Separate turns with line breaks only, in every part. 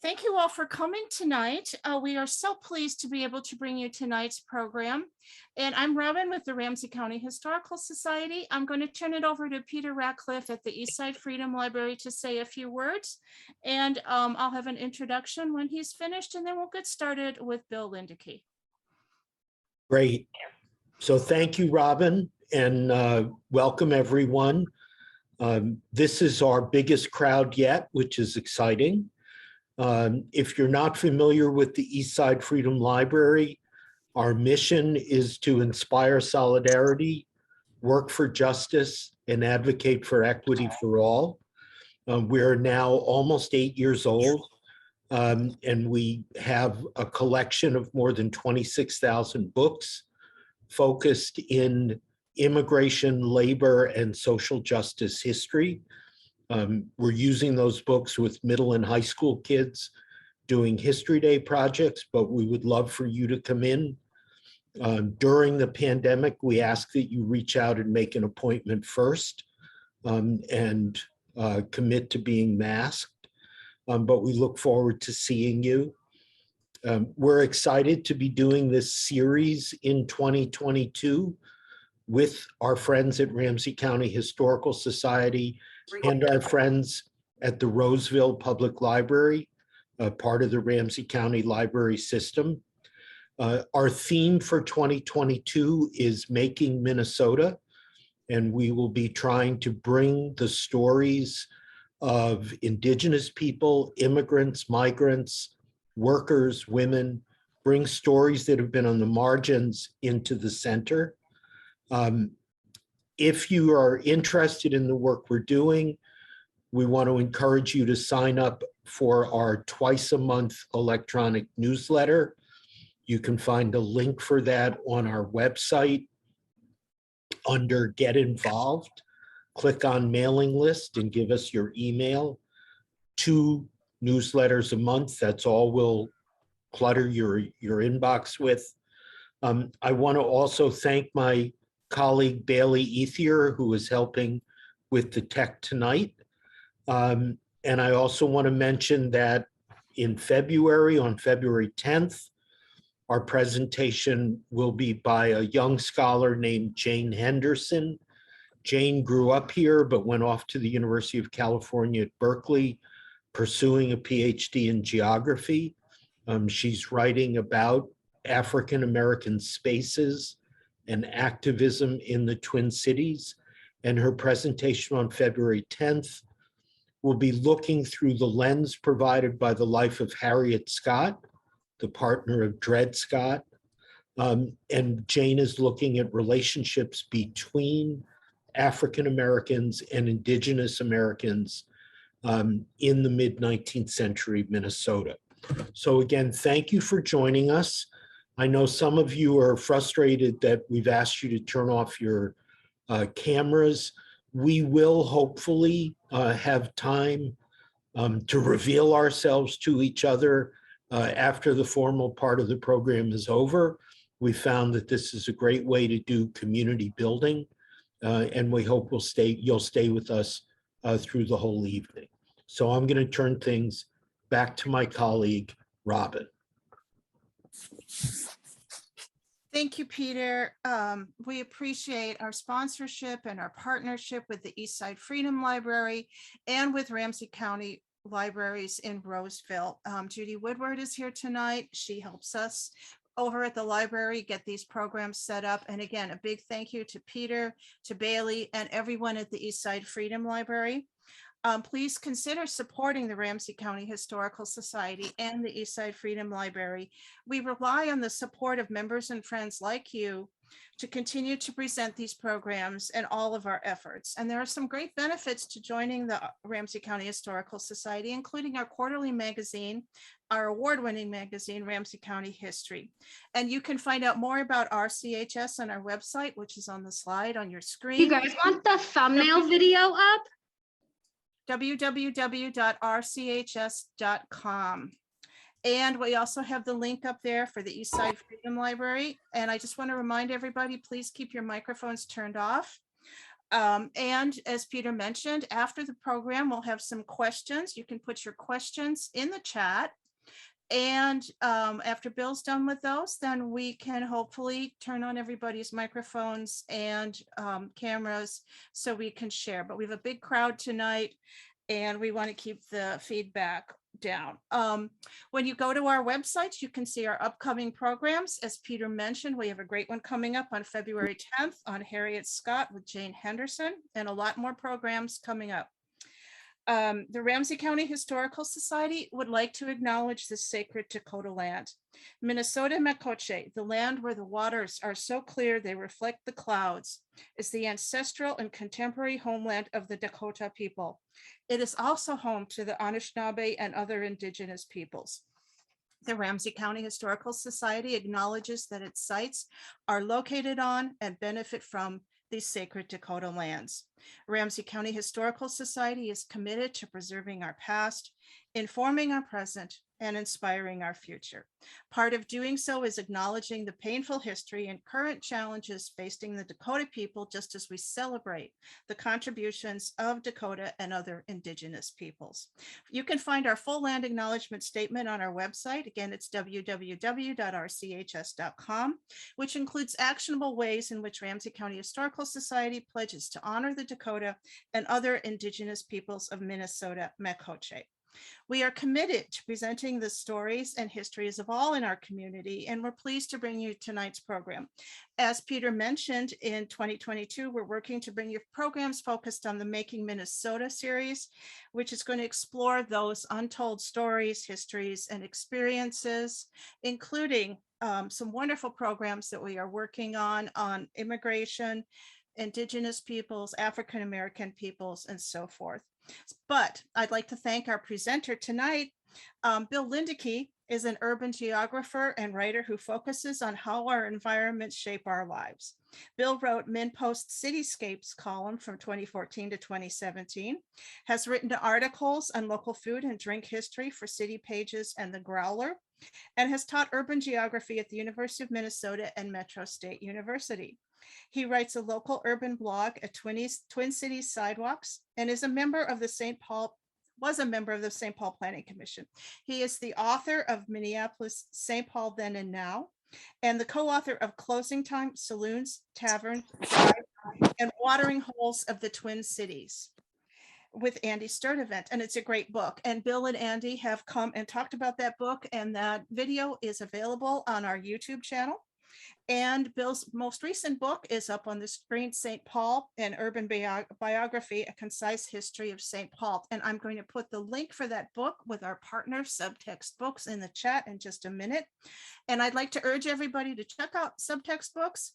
Thank you all for coming tonight. We are so pleased to be able to bring you tonight's program. And I'm Robin with the Ramsey County Historical Society. I'm going to turn it over to Peter Ratcliffe at the Eastside Freedom Library to say a few words. And I'll have an introduction when he's finished, and then we'll get started with Bill Lindeke.
Great. So thank you, Robin, and welcome everyone. This is our biggest crowd yet, which is exciting. If you're not familiar with the Eastside Freedom Library, our mission is to inspire solidarity, work for justice, and advocate for equity for all. We're now almost 8 years old, and we have a collection of more than 26,000 books focused in immigration, labor, and social justice history. We're using those books with middle and high school kids doing History Day projects, but we would love for you to come in. During the pandemic, we ask that you reach out and make an appointment first and commit to being masked, but we look forward to seeing you. We're excited to be doing this series in 2022 with our friends at Ramsey County Historical Society and our friends at the Roseville Public Library, part of the Ramsey County Library System. Our theme for 2022 is Making Minnesota, and we will be trying to bring the stories of indigenous people, immigrants, migrants, workers, women, bring stories that have been on the margins into the center. If you are interested in the work we're doing, we want to encourage you to sign up for our twice-a-month electronic newsletter. You can find a link for that on our website under Get Involved. Click on Mailing List and give us your email. 2 newsletters a month, that's all we'll clutter your inbox with. I want to also thank my colleague Bailey Ethier, who is helping with the tech tonight. And I also want to mention that in February, on February 10th, our presentation will be by a young scholar named Jane Henderson. Jane grew up here, but went off to the University of California at Berkeley, pursuing a PhD in geography. She's writing about African-American spaces and activism in the Twin Cities. And her presentation on February 10th will be looking through the lens provided by the life of Harriet Scott, the partner of Dred Scott. And Jane is looking at relationships between African-Americans and Indigenous Americans in the mid-19th century Minnesota. So again, thank you for joining us. I know some of you are frustrated that we've asked you to turn off your cameras. We will hopefully have time to reveal ourselves to each other after the formal part of the program is over. We found that this is a great way to do community building, and we hope you'll stay with us through the whole evening. So I'm going to turn things back to my colleague, Robin.
Thank you, Peter. We appreciate our sponsorship and our partnership with the Eastside Freedom Library and with Ramsey County Libraries in Roseville. Judy Woodward is here tonight. She helps us over at the library get these programs set up. And again, a big thank you to Peter, to Bailey, and everyone at the Eastside Freedom Library. Please consider supporting the Ramsey County Historical Society and the Eastside Freedom Library. We rely on the support of members and friends like you to continue to present these programs and all of our efforts. And there are some great benefits to joining the Ramsey County Historical Society, including our quarterly magazine, our award-winning magazine, Ramsey County History. And you can find out more about RCHS on our website, which is on the slide on your screen.
You guys want the thumbnail video up?
www.rchs.com. And we also have the link up there for the Eastside Freedom Library. And I just want to remind everybody, please keep your microphones turned off. And as Peter mentioned, after the program, we'll have some questions. You can put your questions in the chat. And after Bill's done with those, then we can hopefully turn on everybody's microphones and cameras so we can share. But we have a big crowd tonight and we want to keep the feedback down. When you go to our website, you can see our upcoming programs. As Peter mentioned, we have a great one coming up on February 10th on Harriet Scott with Jane Henderson, and a lot more programs coming up. The Ramsey County Historical Society would like to acknowledge the sacred Dakota land. Minnesota Mekoche, the land where the waters are so clear they reflect the clouds, is the ancestral and contemporary homeland of the Dakota people. It is also home to the Anishinaabe and other indigenous peoples. The Ramsey County Historical Society acknowledges that its sites are located on and benefit from these sacred Dakota lands. Ramsey County Historical Society is committed to preserving our past, informing our present, and inspiring our future. Part of doing so is acknowledging the painful history and current challenges facing the Dakota people, just as we celebrate the contributions of Dakota and other indigenous peoples. You can find our full land acknowledgement statement on our website. Again, it's www.rchs.com, which includes actionable ways in which Ramsey County Historical Society pledges to honor the Dakota and other indigenous peoples of Minnesota Mekoche. We are committed to presenting the stories and histories of all in our community, and we're pleased to bring you tonight's program. As Peter mentioned, in 2022, we're working to bring you programs focused on the Making Minnesota series, which is going to explore those untold stories, histories, and experiences, including some wonderful programs that we are working on immigration, indigenous peoples, African-American peoples, and so forth. But I'd like to thank our presenter tonight. Bill Lindeke is an urban geographer and writer who focuses on how our environments shape our lives. Bill wrote MinPost Cityscapes column from 2014 to 2017, has written articles on local food and drink history for City Pages and The Growler, and has taught urban geography at the University of Minnesota and Metro State University. He writes a local urban blog at Twin Cities Sidewalks and is a member of the St. Paul Planning Commission. He is the author of Minneapolis, St. Paul Then and Now, and the co-author of Closing Time, Saloons, Tavern, and Watering Holes of the Twin Cities with Andy Sturdivant. And it's a great book. And Bill and Andy have come and talked about that book, and that video is available on our YouTube channel. And Bill's most recent book is up on the screen, St. Paul, an Urban Biography, A Concise History of St. Paul. And I'm going to put the link for that book with our partner Subtext Books in the chat in just a minute. And I'd like to urge everybody to check out Subtext Books.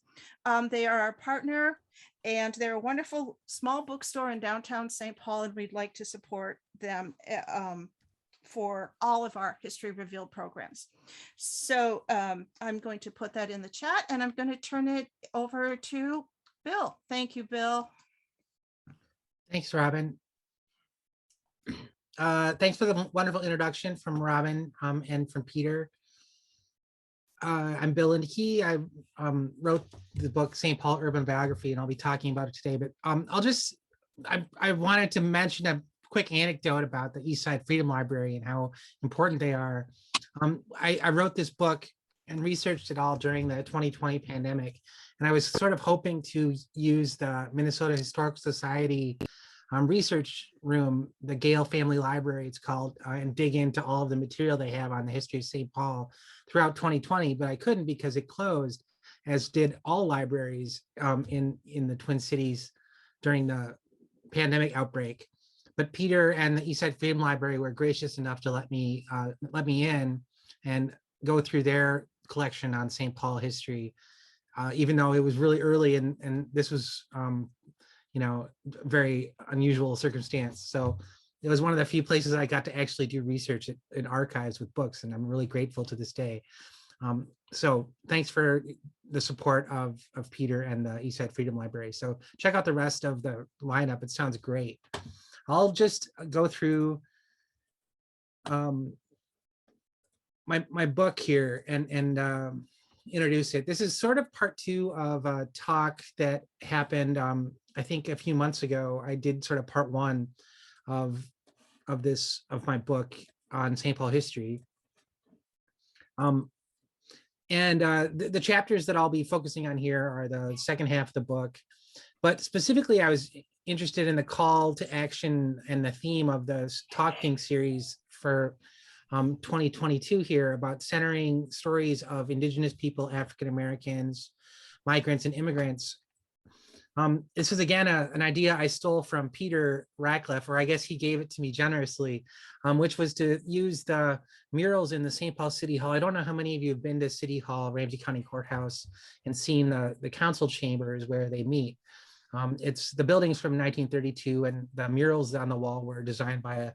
They are our partner, and they're a wonderful small bookstore in downtown St. Paul, and we'd like to support them for all of our History Revealed programs. So I'm going to put that in the chat, and I'm going to turn it over to Bill. Thank you, Bill.
Thanks, Robin. Thanks for the wonderful introduction from Robin and from Peter. I'm Bill Lindeke. I wrote the book St. Paul Urban Biography, and I'll be talking about it today. But I wanted to mention a quick anecdote about the Eastside Freedom Library and how important they are. I wrote this book and researched it all during the 2020 pandemic, and I was sort of hoping to use the Minnesota Historical Society research room, the Gale Family Library it's called, and dig into all of the material they have on the history of St. Paul throughout 2020, but I couldn't because it closed, as did all libraries in the Twin Cities during the pandemic outbreak. But Peter and the Eastside Freedom Library were gracious enough to let me in and go through their collection on St. Paul history, even though it was really early and this was, very unusual circumstance. So it was one of the few places I got to actually do research in archives with books, and I'm really grateful to this day. So thanks for the support of Peter and the Eastside Freedom Library. So check out the rest of the lineup. It sounds great. I'll just go through my book here, and introduce it. This is sort of part 2 of a talk that happened, I think a few months ago. I did sort of part 1 of my book on St. Paul history. The chapters that I'll be focusing on here are the second half of the book. But specifically, I was interested in the call to action and the theme of the talking series for 2022 here about centering stories of indigenous people, African Americans, migrants, and immigrants. This is again an idea I stole from Peter Ratcliffe, or I guess he gave it to me generously, which was to use the murals in the St. Paul City Hall. I don't know how many of you have been to City Hall, Ramsey County Courthouse, and seen the council chambers where they meet. It's the buildings from 1932, and the murals on the wall were designed by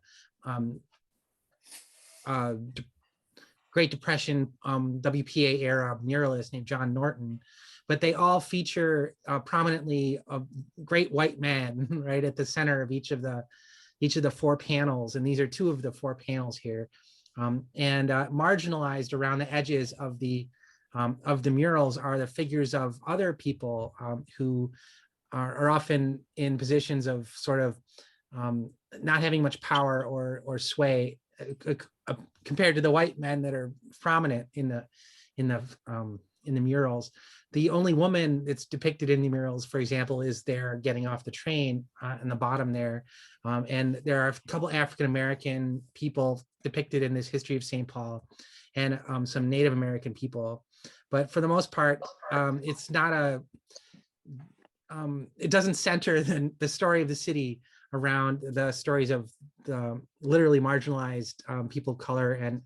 a Great Depression WPA era muralist named John Norton. But they all feature prominently a great white man right at the center of each of the 4 panels, and these are 2 of the 4 panels here, and marginalized around the edges of the murals are the figures of other people who are often in positions of sort of not having much power or sway compared to the white men that are prominent in the murals. The only woman that's depicted in the murals, for example, is there getting off the train in the bottom there. And there are a couple African-American people depicted in this history of St. Paul, and some Native American people. But for the most part, it's not it doesn't center the story of the city around the stories of the literally marginalized people of color and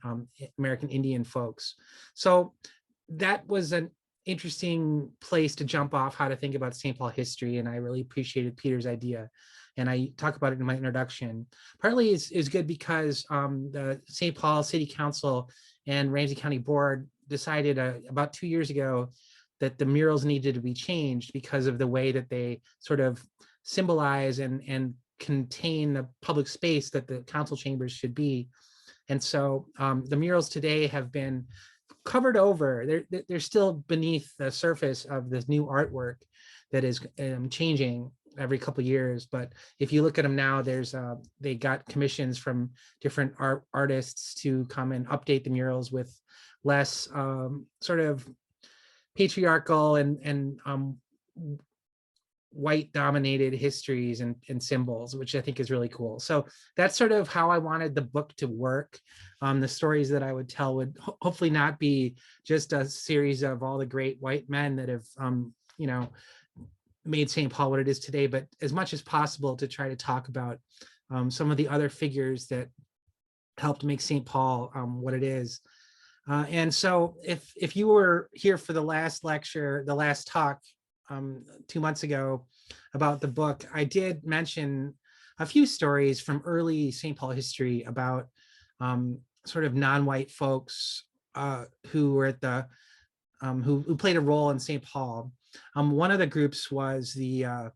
American Indian folks. So that was an interesting place to jump off how to think about St. Paul history, and I really appreciated Peter's idea, and I talk about it in my introduction. Partly is good because the St. Paul City Council and Ramsey County Board decided about 2 years ago that the murals needed to be changed because of the way that they sort of symbolize and contain the public space that the council chambers should be. And so the murals today have been covered over. They're still beneath the surface of this new artwork that is changing every couple of years. But if you look at them now, they got commissions from different artists to come and update the murals with less sort of patriarchal and white dominated histories and symbols, which I think is really cool. So that's sort of how I wanted the book to work. The stories that I would tell would hopefully not be just a series of all the great white men that have, made St. Paul what it is today, but as much as possible to try to talk about some of the other figures that helped make St. Paul what it is. And so if you were here for the last lecture, the last talk 2 months ago about the book, I did mention a few stories from early St. Paul history about sort of non-white folks who were at the who played a role in St. Paul. One of the groups was the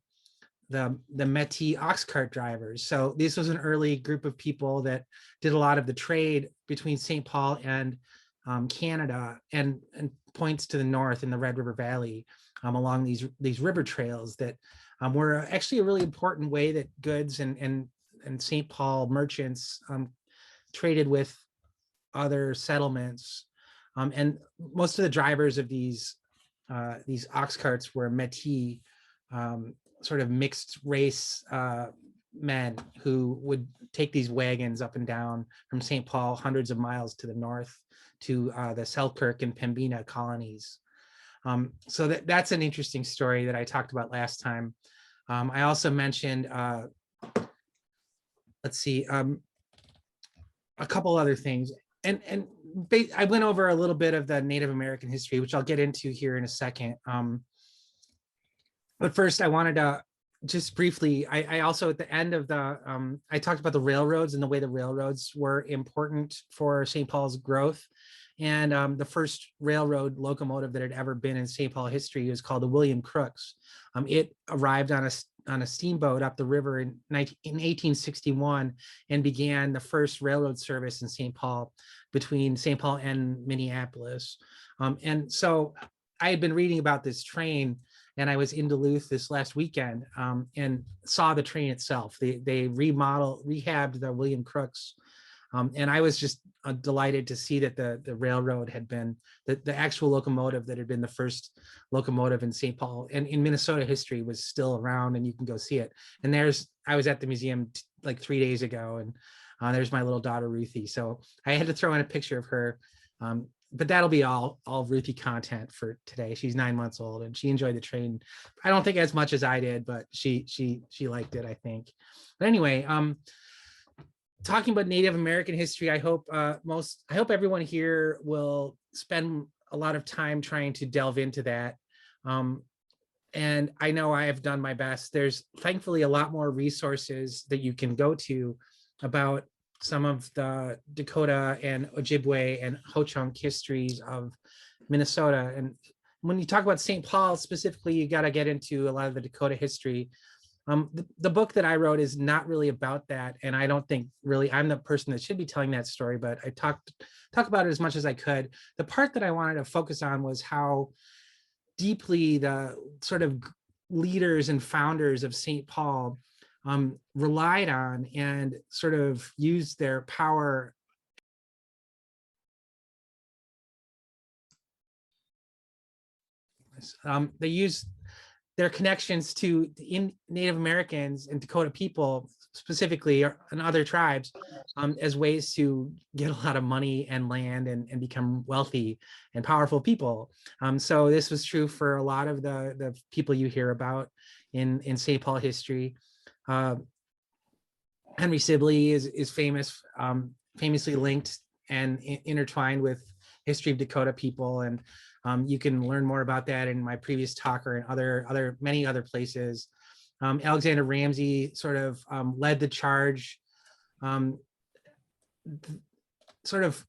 Métis ox cart drivers. So this was an early group of people that did a lot of the trade between St. Paul and Canada and points to the north in the Red River Valley along these river trails that were actually a really important way that goods and St. Paul merchants traded with other settlements. And most of the drivers of these ox carts were Métis, sort of mixed race men who would take these wagons up and down from St. Paul hundreds of miles to the north to the Selkirk and Pembina colonies. So that's an interesting story that I talked about last time. I also mentioned, let's see, a couple other things. And I went over a little bit of the Native American history, which I'll get into here in a second. But first I wanted to just briefly, I also at the end of the, I talked about the railroads and the way the railroads were important for St. Paul's growth. And the first railroad locomotive that had ever been in St. Paul history is called the William Crooks. It arrived on on a steamboat up the river in 1861 and began the first railroad service in St. Paul between St. Paul and Minneapolis. And so I had been reading about this train, and I was in Duluth this last weekend and saw the train itself. They rehabbed the William Crooks. And I was just delighted to see that the railroad had been the actual locomotive that had been the first locomotive in St. Paul and in Minnesota history was still around, and you can go see it. And I was at the museum like 3 days ago, and there's my little daughter Ruthie. So I had to throw in a picture of her. But that'll be all Ruthie content for today. She's 9 months old and she enjoyed the train. I don't think as much as I did, but she liked it, I think. But anyway, talking about Native American history, I hope everyone here will spend a lot of time trying to delve into that. And I know I have done my best. There's thankfully a lot more resources that you can go to about some of the Dakota and Ojibwe and Ho-Chunk histories of Minnesota. And when you talk about St. Paul specifically, you got to get into a lot of the Dakota history. The book that I wrote is not really about that. And I don't think really I'm the person that should be telling that story, but I talk about it as much as I could. The part that I wanted to focus on was how deeply the sort of leaders and founders of St. Paul relied on and sort of used their power. They used their connections to Native Americans and Dakota people specifically, and other tribes, as ways to get a lot of money and land and become wealthy and powerful people. So this was true for a lot of the people you hear about in St. Paul history. Henry Sibley is famous, famously linked and intertwined with history of Dakota people, and you can learn more about that in my previous talk or in many other places. Alexander Ramsey sort of led the charge, sort of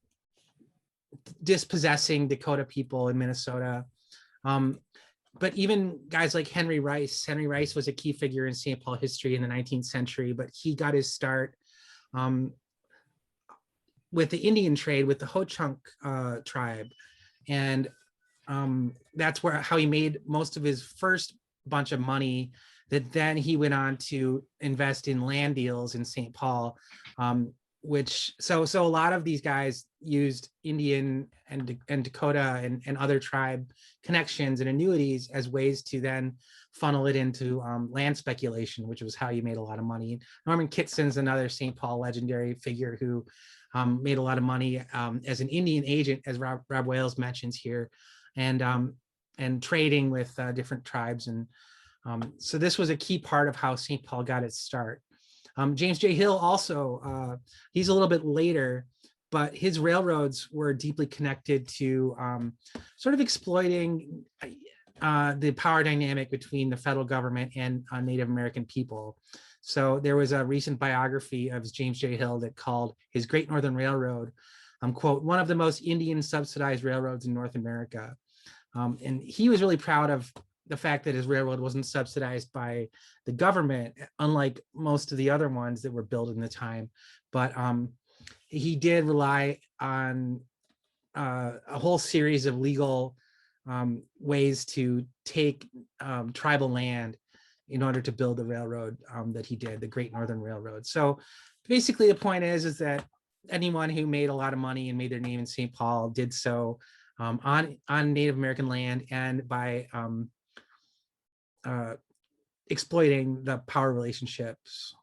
dispossessing Dakota people in Minnesota. But even guys like Henry Rice was a key figure in St. Paul history in the 19th century, but he got his start with the Indian trade with the Ho-Chunk tribe. And that's how he made most of his first bunch of money, that then he went on to invest in land deals in St. Paul, so a lot of these guys used Indian and Dakota and other tribe connections and annuities as ways to then funnel it into land speculation, which was how you made a lot of money. Norman Kitson's another St. Paul legendary figure who made a lot of money as an Indian agent, as Rob Wales mentions here, and trading with different tribes. And so this was a key part of how St. Paul got its start. James J. Hill also, he's a little bit later, but his railroads were deeply connected to sort of exploiting the power dynamic between the federal government and Native American people. So there was a recent biography of James J. Hill that called his Great Northern Railroad, quote, one of the most Indian subsidized railroads in North America. And he was really proud of the fact that his railroad wasn't subsidized by the government, unlike most of the other ones that were built in the time. But he did rely on a whole series of legal ways to take tribal land in order to build the railroad that he did, the Great Northern Railroad. So basically the point is that anyone who made a lot of money and made their name in St. Paul did so on Native American land and by exploiting the power relationships.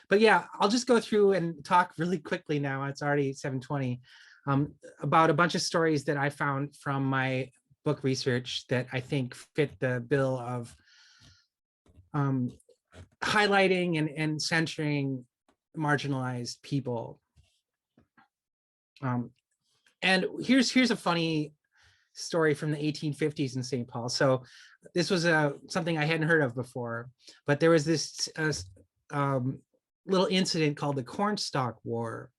But yeah, I'll just go through and talk really quickly now. It's already 7:20, about a bunch of stories that I found from my book research that I think fit the bill of highlighting and centering marginalized people. And here's a funny story from the 1850s in St. Paul. So this was something I hadn't heard of before, but there was this little incident called the Cornstalk War.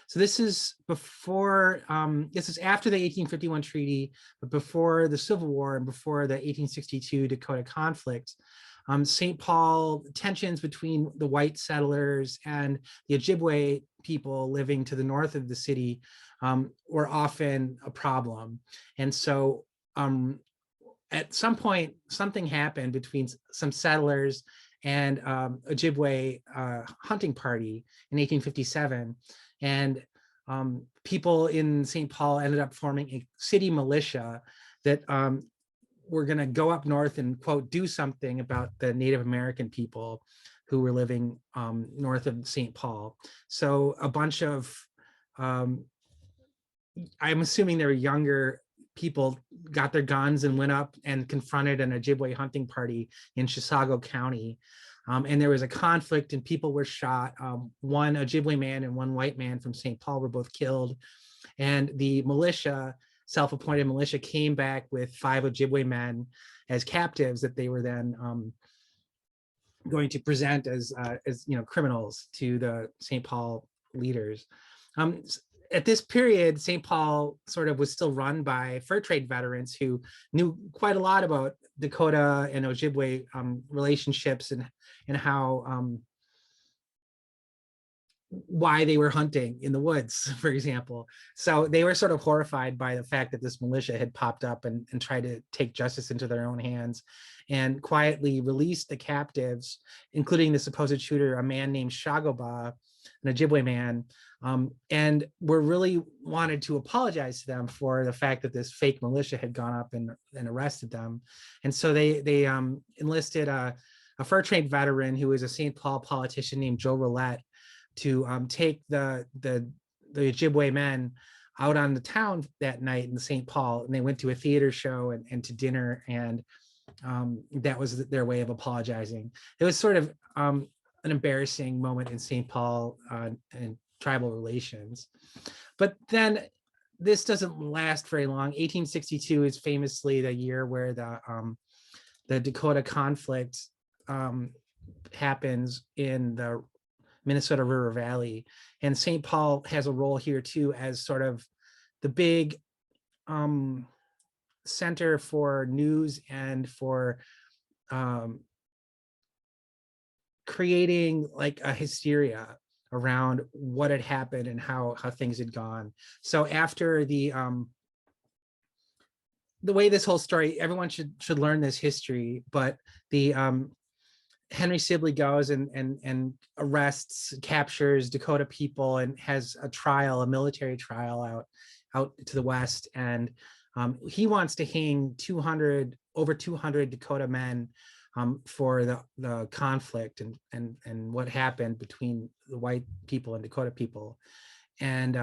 So this is before, this is after the 1851 treaty, but before the Civil War and before the 1862 Dakota Conflict. St. Paul, tensions between the white settlers and the Ojibwe people living to the north of the city were often a problem. And so at some point, something happened between some settlers and Ojibwe hunting party in 1857. And people in St. Paul ended up forming a city militia that were going to go up north and, quote, do something about the Native American people who were living north of St. Paul. So a bunch of, I'm assuming they were younger people, got their guns and went up and confronted an Ojibwe hunting party in Chisago County. And there was a conflict and people were shot. One Ojibwe man and one white man from St. Paul were both killed. And the militia, self-appointed militia, came back with 5 Ojibwe men as captives that they were then going to present as criminals to the St. Paul leaders. At this period, St. Paul sort of was still run by fur trade veterans who knew quite a lot about Dakota and Ojibwe relationships and how why they were hunting in the woods, for example. So they were sort of horrified by the fact that this militia had popped up and tried to take justice into their own hands and quietly released the captives, including the supposed shooter, a man named Shagoba, an Ojibwe man, and were really wanted to apologize to them for the fact that this fake militia had gone up and arrested them. And so they enlisted a fur trade veteran who was a St. Paul politician named Joe Roulette to take the Ojibwe men out on the town that night in St. Paul, and they went to a theater show and to dinner, and that was their way of apologizing. It was sort of an embarrassing moment in St. Paul and tribal relations. But then this doesn't last very long. 1862 is famously the year where the Dakota Conflict happens in the Minnesota River Valley. And St. Paul has a role here too as sort of the big center for news and for creating like a hysteria around what had happened and how things had gone. So after the way this whole story, everyone should learn this history, but the Henry Sibley goes and arrests, captures Dakota people and has a trial, a military trial out to the west. And he wants to hang over 200 Dakota men for the conflict and what happened between the white people and Dakota people. And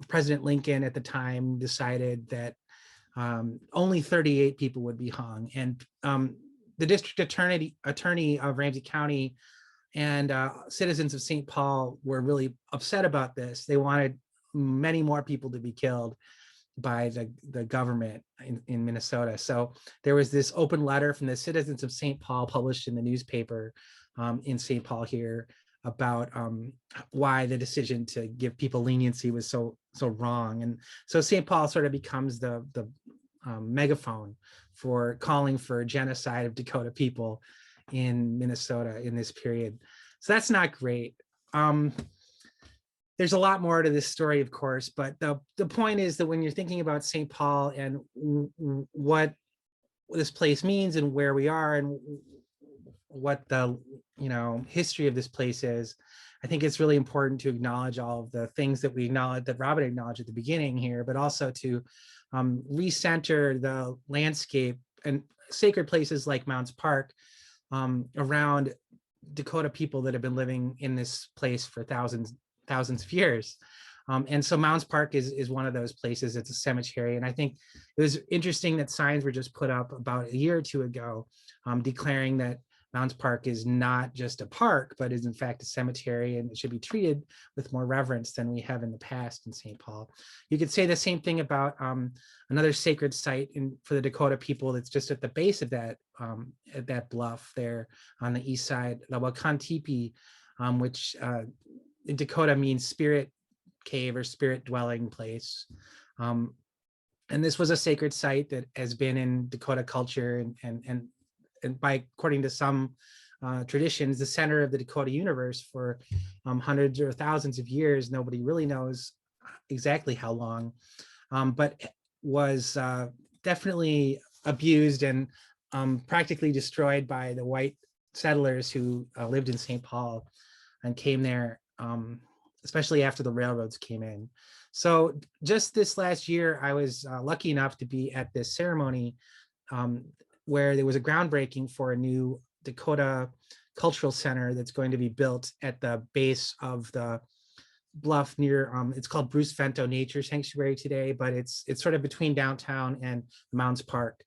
President Lincoln at the time decided that only 38 people would be hung. And the district attorney of Ramsey County and citizens of St. Paul were really upset about this. They wanted many more people to be killed by the government in Minnesota. So there was this open letter from the citizens of St. Paul published in the newspaper in St. Paul here about why the decision to give people leniency was so wrong. And so St. Paul sort of becomes the megaphone for calling for genocide of Dakota people in Minnesota in this period. So that's not great. There's a lot more to this story, of course, but the point is that when you're thinking about St. Paul and what this place means and where we are and what the history of this place is, I think it's really important to acknowledge all of the things that we acknowledge, that Robin acknowledged at the beginning here, but also to recenter the landscape and sacred places like Mounds Park around Dakota people that have been living in this place for thousands of years. And so Mounds Park is one of those places. It's a cemetery. And I think it was interesting that signs were just put up about a year or two ago declaring that Mounds Park is not just a park, but is in fact a cemetery, and it should be treated with more reverence than we have in the past in St. Paul. You could say the same thing about another sacred site for the Dakota people that's just at the base of that at that bluff there on the east side, the LaConte, which in Dakota means spirit cave or spirit dwelling place. And this was a sacred site that has been in Dakota culture and and by according to some traditions, the center of the Dakota universe for hundreds or thousands of years. Nobody really knows exactly how long, but was definitely abused and practically destroyed by the white settlers who lived in St. Paul and came there, especially after the railroads came in. So just this last year, I was lucky enough to be at this ceremony where there was a groundbreaking for a new Dakota Cultural Center that's going to be built at the base of the bluff near, it's called Bruce Fenton Nature Sanctuary today, but it's sort of between downtown and Mounds Park.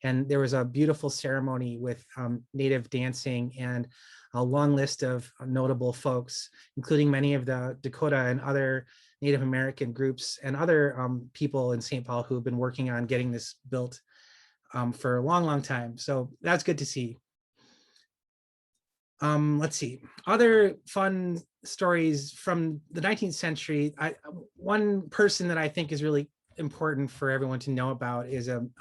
And there was a beautiful ceremony with native dancing and a long list of notable folks, including many of the Dakota and other Native American groups and other people in St. Paul who have been working on getting this built for a long, long time. So that's good to see. Let's see, other fun stories from the 19th century. One person that I think is really important for everyone to know about is an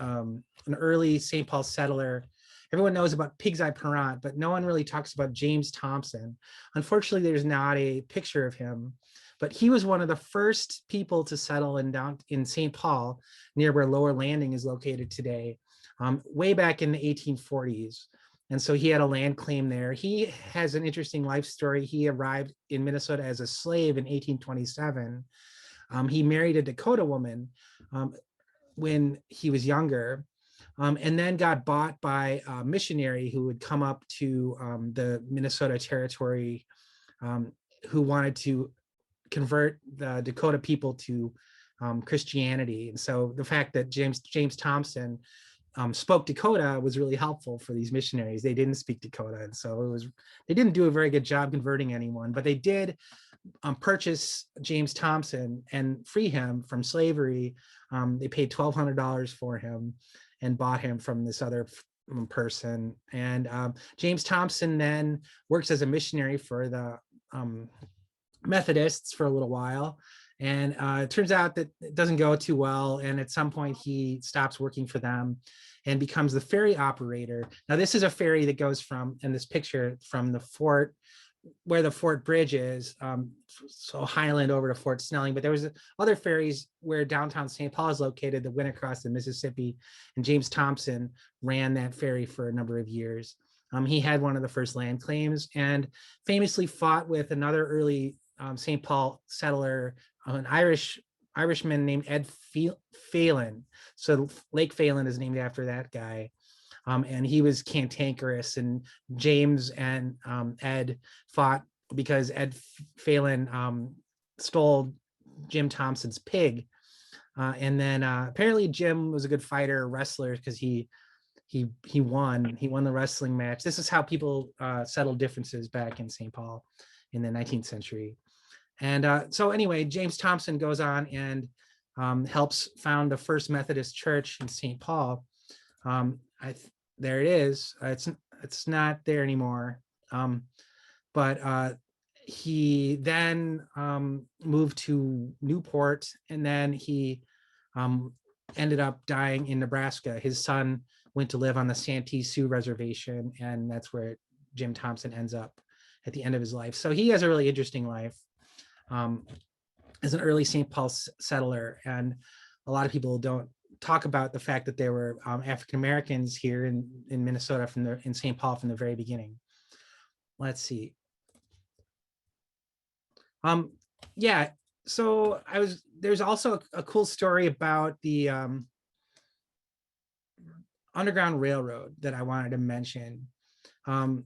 early St. Paul settler. Everyone knows about Pig's Eye Parent, but no one really talks about James Thompson. Unfortunately, there's not a picture of him, but he was one of the first people to settle in St. Paul, near where Lower Landing is located today, way back in the 1840s. And so he had a land claim there. He has an interesting life story. He arrived in Minnesota as a slave in 1827. He married a Dakota woman when he was younger, and then got bought by a missionary who would come up to the Minnesota territory, who wanted to convert the Dakota people to Christianity. And so the fact that James Thompson spoke Dakota was really helpful for these missionaries. They didn't speak Dakota, and so they didn't do a very good job converting anyone, but they did purchase James Thompson and free him from slavery. They paid $1,200 for him and bought him from this other person. And James Thompson then works as a missionary for the Methodists for a little while. And it turns out that it doesn't go too well. And at some point he stops working for them and becomes the ferry operator. Now this is a ferry that goes from, in this picture, from the fort, where the Fort Bridge is, so Highland over to Fort Snelling, but there was other ferries where downtown St. Paul is located that went across the Mississippi, and James Thompson ran that ferry for a number of years. He had one of the first land claims and famously fought with another early St. Paul settler, an Irishman named Ed Phelan. So Lake Phelan is named after that guy. And he was cantankerous, and James and Ed fought because Ed Phelan stole Jim Thompson's pig. And then apparently Jim was a good fighter, wrestler, because he won the wrestling match. This is how people settled differences back in St. Paul in the 19th century. And so anyway, James Thompson goes on and helps found the first Methodist church in St. Paul. There it is. It's not there anymore. But he then moved to Newport, and then he ended up dying in Nebraska. His son went to live on the Santee Sioux Reservation, and that's where Jim Thompson ends up at the end of his life. So he has a really interesting life as an early St. Paul settler, and a lot of people don't talk about the fact that there were African Americans here in Minnesota in St. Paul from the very beginning. Let's see. Yeah, so there's also a cool story about the Underground Railroad that I wanted to mention. Before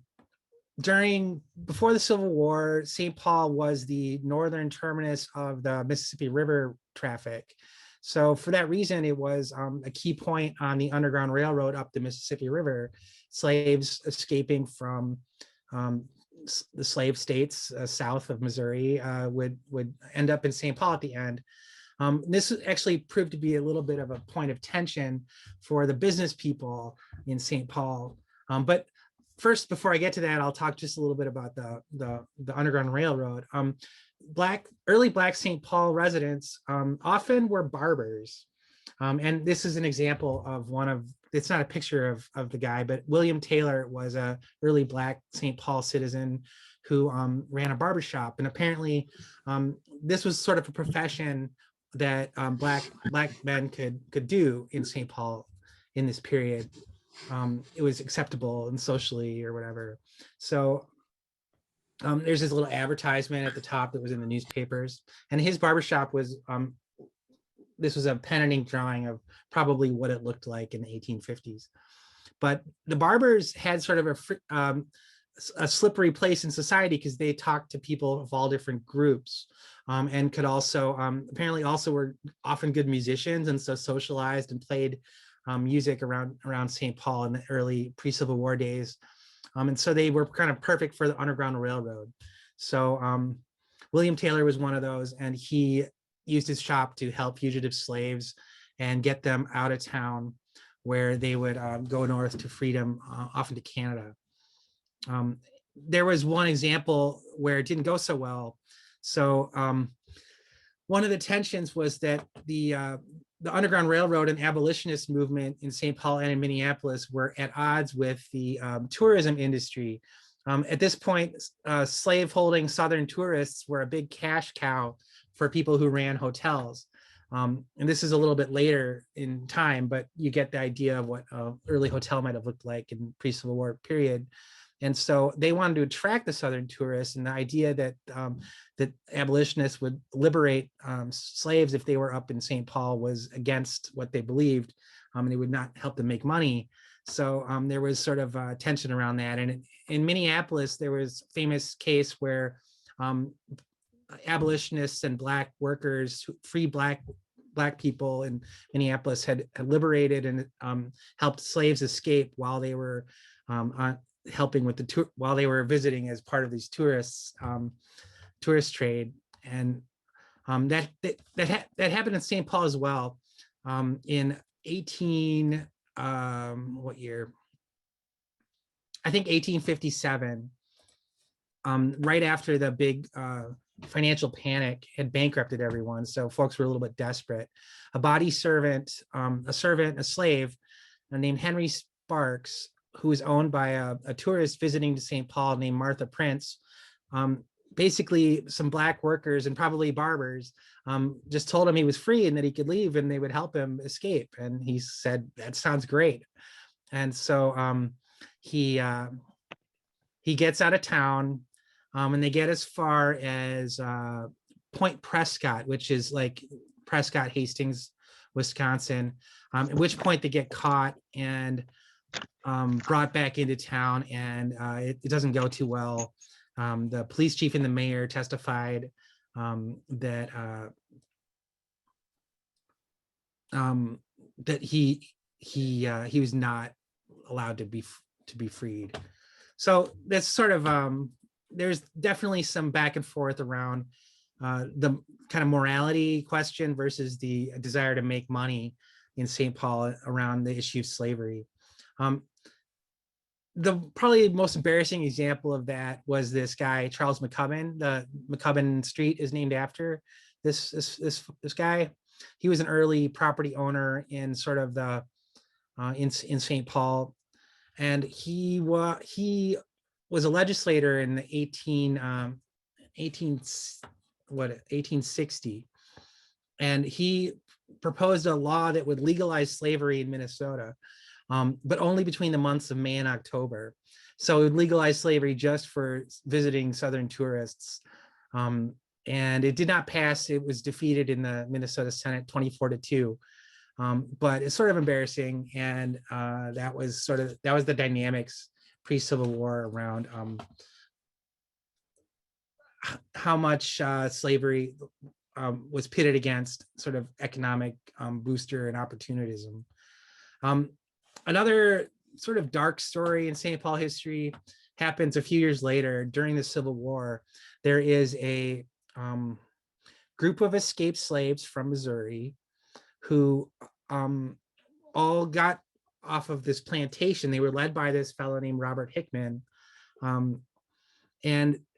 the Civil War, St. Paul was the northern terminus of the Mississippi River traffic. So for that reason, it was a key point on the Underground Railroad up the Mississippi River. Slaves escaping from the slave states south of Missouri would end up in St. Paul at the end. This actually proved to be a little bit of a point of tension for the business people in St. Paul. But first, before I get to that, I'll talk just a little bit about the Underground Railroad. Early Black St. Paul residents often were barbers. And this is an example of one of it's not a picture of the guy, but William Taylor was a early Black St. Paul citizen who ran a barbershop. And apparently this was sort of a profession that Black men could do in St. Paul in this period. It was acceptable and socially or whatever. So there's this little advertisement at the top that was in the newspapers, and his barbershop was, this was a pen and ink drawing of probably what it looked like in the 1850s. But the barbers had sort of a slippery place in society because they talked to people of all different groups, and could also apparently also were often good musicians, and so socialized and played music around St. Paul in the early pre-Civil War days. And so they were kind of perfect for the Underground Railroad. So William Taylor was one of those, and he used his shop to help fugitive slaves and get them out of town, where they would go north to freedom, often to Canada. There was one example where it didn't go so well. So one of the tensions was that the Underground Railroad and abolitionist movement in St. Paul and in Minneapolis were at odds with the tourism industry. At this point, slave-holding Southern tourists were a big cash cow for people who ran hotels. And this is a little bit later in time, but you get the idea of what early hotel might have looked like in pre-Civil War period. And so they wanted to attract the Southern tourists, and the idea that that abolitionists would liberate slaves if they were up in St. Paul was against what they believed, and it would not help them make money. So there was sort of tension around that. And in Minneapolis, there was a famous case where abolitionists and Black workers, free Black people in Minneapolis had liberated and helped slaves escape while they were helping with the tour, while they were visiting as part of these tourist trade. And that happened in St. Paul as well, in what year? I think 1857, right after the big financial panic had bankrupted everyone. So folks were a little bit desperate. A body servant, a slave named Henry Sparks, who was owned by a tourist visiting to St. Paul named Martha Prince. Basically, some Black workers and probably barbers just told him he was free and that he could leave and they would help him escape. And he said, "That sounds great." And so he gets out of town, and they get as far as Point Prescott, which is like Prescott, Hastings, Wisconsin, at which point they get caught and brought back into town, and it doesn't go too well. The police chief and the mayor testified that he was not allowed to be freed. So that's sort of there's definitely some back and forth around the kind of morality question versus the desire to make money in St. Paul around the issue of slavery. The probably most embarrassing example of that was this guy, Charles McCubbin. The McCubbin Street is named after this guy. He was an early property owner in sort of the in St. Paul, and he was a legislator in the 1860, and he proposed a law that would legalize slavery in Minnesota, but only between the months of May and October. So it would legalize slavery just for visiting Southern tourists. And it did not pass. It was defeated in the Minnesota Senate 24-2. But it's sort of embarrassing. And that was the dynamics pre-Civil War around how much slavery was pitted against sort of economic booster and opportunism. Another sort of dark story in St. Paul history happens a few years later during the Civil War. There is a group of escaped slaves from Missouri who all got off of this plantation. They were led by this fellow named Robert Hickman, and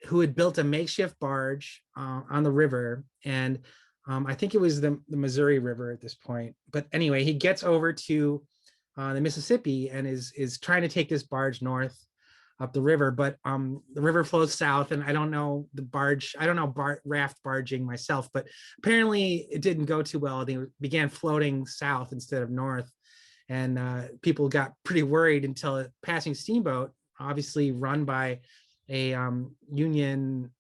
who had built a makeshift barge on the river. And I think it was the Missouri River at this point. But anyway, he gets over to the Mississippi and is trying to take this barge north up the river, but the river flows south, and I don't know raft barging myself, but apparently it didn't go too well. They began floating south instead of north, and people got pretty worried until a passing steamboat, obviously run by a Union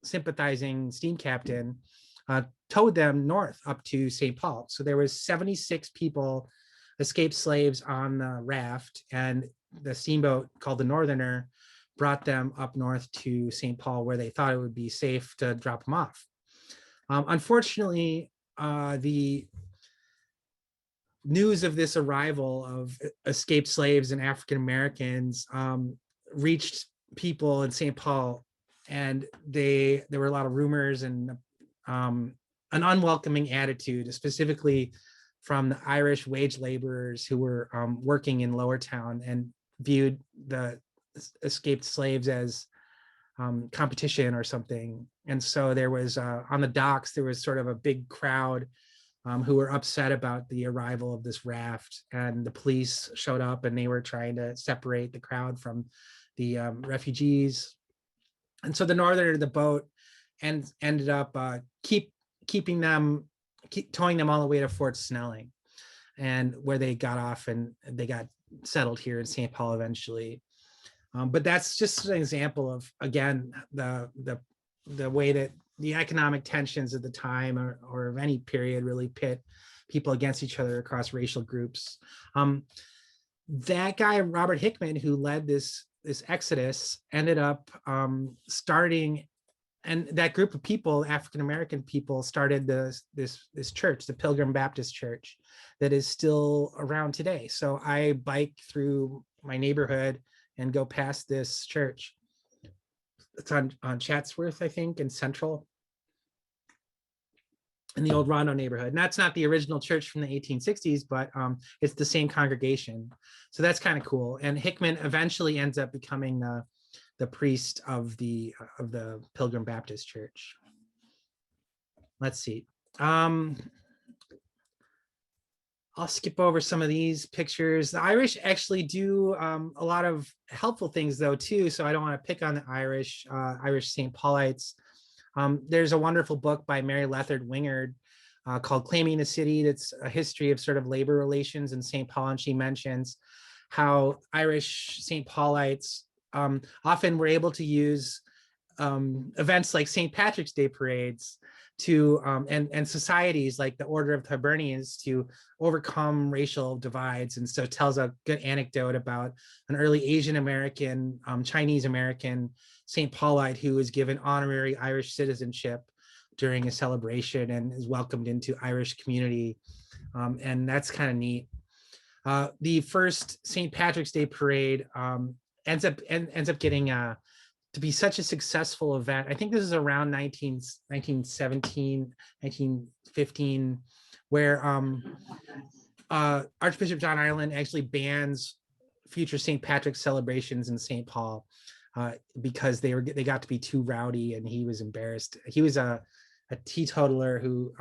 sympathizing steam captain, towed them north up to St. Paul. So there was 76 people, escaped slaves on the raft, and the steamboat called the Northerner brought them up north to St. Paul, where they thought it would be safe to drop them off. Unfortunately, the news of this arrival of escaped slaves and African Americans reached people in St. Paul, and there were a lot of rumors and an unwelcoming attitude, specifically from the Irish wage laborers who were working in Lower Town and viewed the escaped slaves as competition or something. And so there was on the docks, there was sort of a big crowd who were upset about the arrival of this raft, and the police showed up and they were trying to separate the crowd from the refugees. And so the Northerner, the boat, ended up towing them all the way to Fort Snelling, and where they got off and they got settled here in St. Paul eventually. But that's just an example of, again, the way that the economic tensions at the time or of any period really pit people against each other across racial groups. That guy, Robert Hickman, who led this exodus, ended up starting, and that group of people, African-American people, started this church, the Pilgrim Baptist Church, that is still around today. So I bike through my neighborhood and go past this church. It's on Chatsworth, I think, in Central, in the old Rondo neighborhood. And that's not the original church from the 1860s, but it's the same congregation. So that's kind of cool. And Hickman eventually ends up becoming the priest of the Pilgrim Baptist Church. Let's see. I'll skip over some of these pictures. The Irish actually do a lot of helpful things though too, so I don't want to pick on the Irish St. Paulites. There's a wonderful book by Mary Lethard Wingard called Claiming the City. That's a history of sort of labor relations in St. Paul, and she mentions how Irish St. Paulites often were able to use events like St. Patrick's Day parades to and societies like the Order of Hibernians to overcome racial divides. And so it tells a good anecdote about an early Asian American, Chinese American St. Paulite who was given honorary Irish citizenship during a celebration and is welcomed into Irish community. And that's kind of neat. The first St. Patrick's Day parade ends up getting to be such a successful event. I think this is around 1917, 1915, where Archbishop John Ireland actually bans future St. Patrick's celebrations in St. Paul because they got to be too rowdy, and he was embarrassed. He was a teetotaler who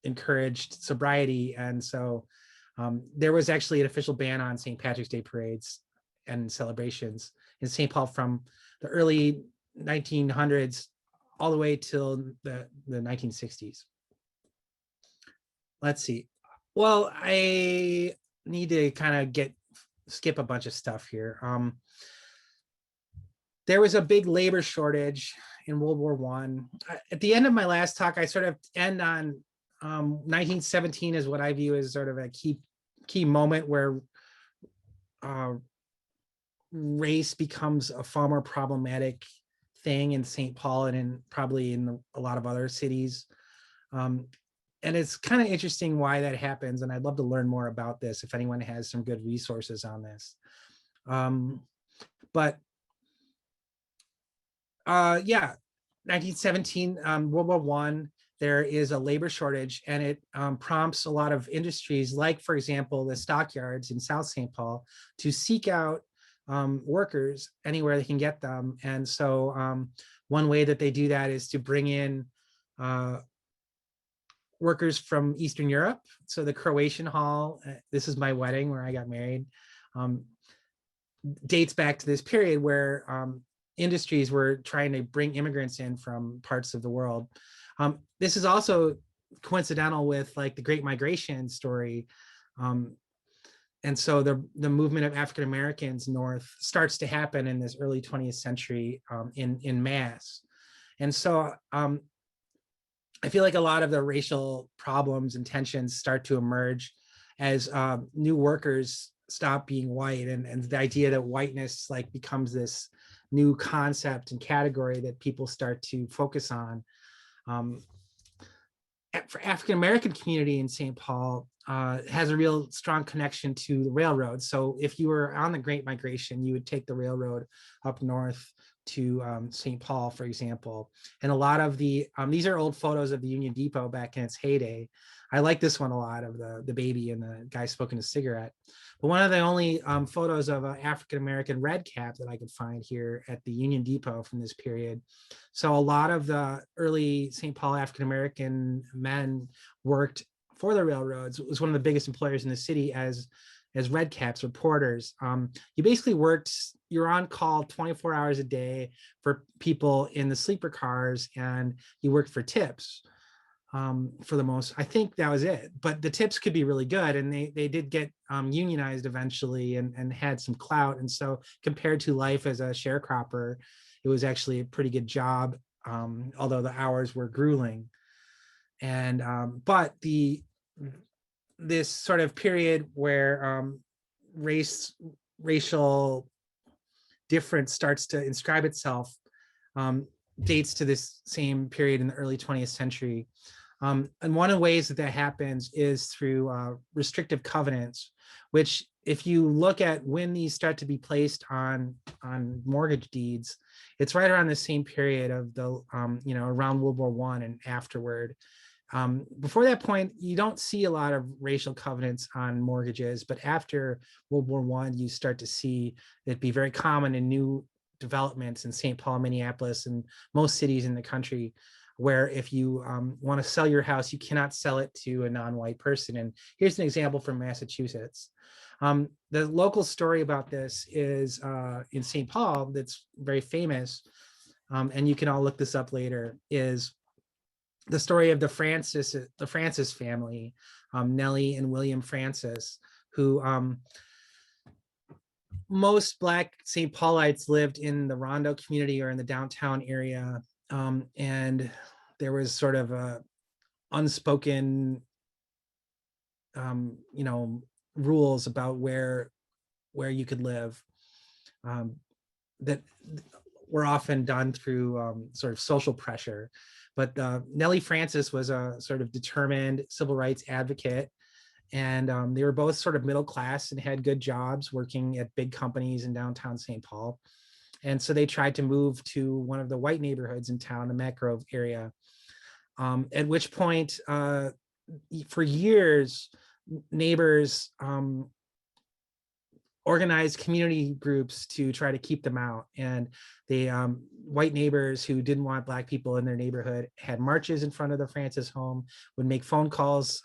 encouraged sobriety, and so there was actually an official ban on St. Patrick's Day parades and celebrations in St. Paul from the early 1900s all the way till the 1960s. Let's see. Well, I need to kind of skip a bunch of stuff here. There was a big labor shortage in World War I. At the end of my last talk, I sort of end on 1917 is what I view as sort of a key moment where race becomes a far more problematic thing in St. Paul and probably in a lot of other cities. And it's kind of interesting why that happens. And I'd love to learn more about this if anyone has some good resources on this. Yeah, 1917, World War I, there is a labor shortage, and it prompts a lot of industries, like, for example, the stockyards in South St. Paul, to seek out workers anywhere they can get them. And so one way that they do that is to bring in workers from Eastern Europe. So the Croatian Hall, this is my wedding where I got married, dates back to this period where industries were trying to bring immigrants in from parts of the world. This is also coincidental with like the Great Migration story. And so the movement of African Americans north starts to happen in this early 20th century in mass. And so I feel like a lot of the racial problems and tensions start to emerge as new workers stop being white, and the idea that whiteness like becomes this new concept and category that people start to focus on. For African American community in St. Paul has a real strong connection to the railroad. So if you were on the Great Migration, you would take the railroad up north to St. Paul, for example. And a lot of the, these are old photos of the Union Depot back in its heyday. I like this one a lot, of the baby and the guy smoking a cigarette. But one of the only photos of an African-American red cap that I could find here at the Union Depot from this period. So a lot of the early St. Paul African-American men worked for the railroads. It was one of the biggest employers in the city as red caps, reporters. You basically worked, you're on call 24 hours a day for people in the sleeper cars, and you worked for tips for the most. I think that was it, but the tips could be really good, and they did get unionized eventually and had some clout. And so compared to life as a sharecropper, it was actually a pretty good job, although the hours were grueling. And but this sort of period where racial difference starts to inscribe itself dates to this same period in the early 20th century. And one of the ways that happens is through restrictive covenants, which if you look at when these start to be placed on mortgage deeds, it's right around the same period of the, around World War I and afterward. Before that point, you don't see a lot of racial covenants on mortgages, but after World War I, you start to see it be very common in new developments in St. Paul, Minneapolis, and most cities in the country, where if you want to sell your house, you cannot sell it to a non-white person. And here's an example from Massachusetts. The local story about this is in St. Paul, that's very famous, and you can all look this up later, is the story of the Francis family, Nellie and William Francis, who most Black St. Paulites lived in the Rondo community or in the downtown area. And there was sort of a unspoken, rules about where you could live that were often done through sort of social pressure. But Nellie Francis was a sort of determined civil rights advocate, and they were both sort of middle class and had good jobs working at big companies in downtown St. Paul. And so they tried to move to one of the white neighborhoods in town, the Mac Grove area, at which point, for years, neighbors organized community groups to try to keep them out. And the white neighbors who didn't want Black people in their neighborhood had marches in front of the Francis home, would make phone calls,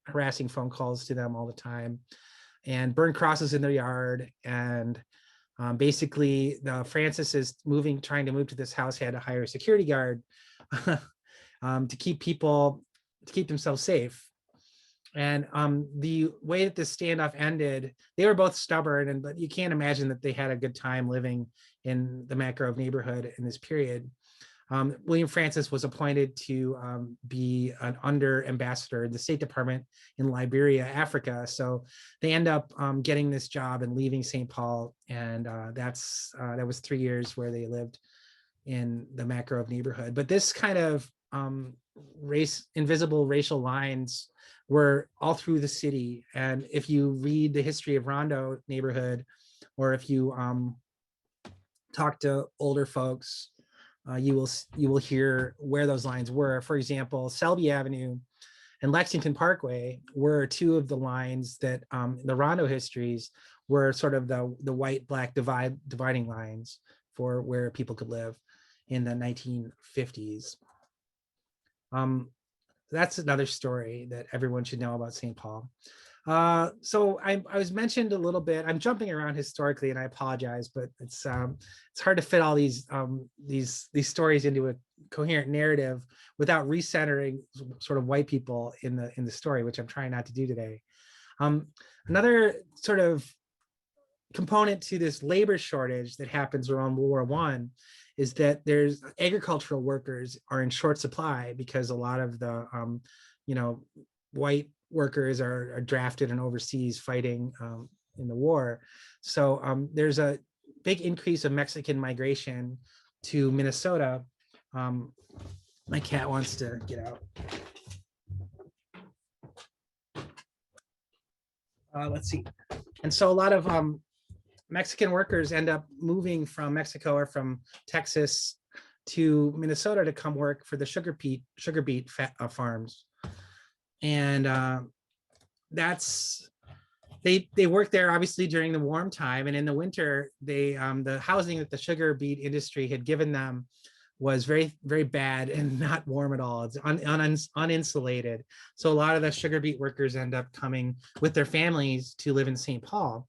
harassing phone calls to them all the time, and burn crosses in their yard. And basically the Francis trying to move to this house had to hire a security guard to keep themselves safe. And the way that this standoff ended, they were both stubborn, but you can't imagine that they had a good time living in the Mac Grove neighborhood in this period. William Francis was appointed to be an under ambassador in the State Department in Liberia, Africa. So they end up getting this job and leaving St. Paul. And that was 3 years where they lived in the Mac Grove neighborhood. But this kind of invisible racial lines were all through the city. And if you read the history of Rondo neighborhood, or if you talk to older folks, you will hear where those lines were. For example, Selby Avenue and Lexington Parkway were two of the lines that the Rondo histories were sort of the white-Black dividing lines for where people could live in the 1950s. that's another story that everyone should know about St. Paul. So I was mentioned a little bit. I'm jumping around historically, and I apologize, but it's hard to fit all these stories into a coherent narrative without recentering sort of white people in the story, which I'm trying not to do today. Another sort of component to this labor shortage that happens around World War I is that there's agricultural workers are in short supply because a lot of the white workers are drafted and overseas fighting in the war. So there's a big increase of Mexican migration to Minnesota. My cat wants to get out. Let's see. And so a lot of Mexican workers end up moving from Mexico or from Texas to Minnesota to come work for the sugar beet farms. And they work there obviously during the warm time, and in the winter they the housing that the sugar beet industry had given them was very, very bad and not warm at all. It's uninsulated. So a lot of the sugar beet workers end up coming with their families to live in St. Paul.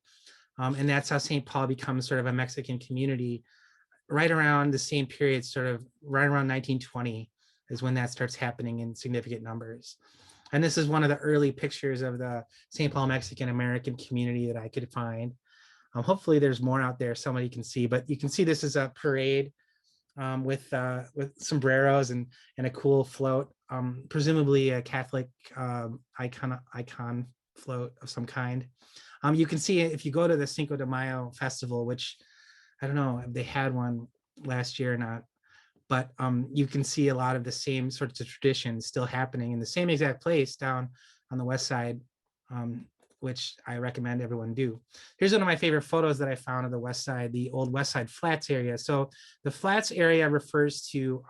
And that's how St. Paul becomes sort of a Mexican community right around the same period, sort of right around 1920 is when that starts happening in significant numbers. And this is one of the early pictures of the St. Paul Mexican American community that I could find. Hopefully there's more out there somebody can see, but you can see this is a parade with sombreros and a cool float, presumably a Catholic icon float of some kind. You can see it if you go to the Cinco de Mayo festival, which I don't know if they had one last year or not, but you can see a lot of the same sorts of traditions still happening in the same exact place down on the west side, which I recommend everyone do. Here's one of my favorite photos that I found of the west side, the old West Side Flats area. So the Flats area refers to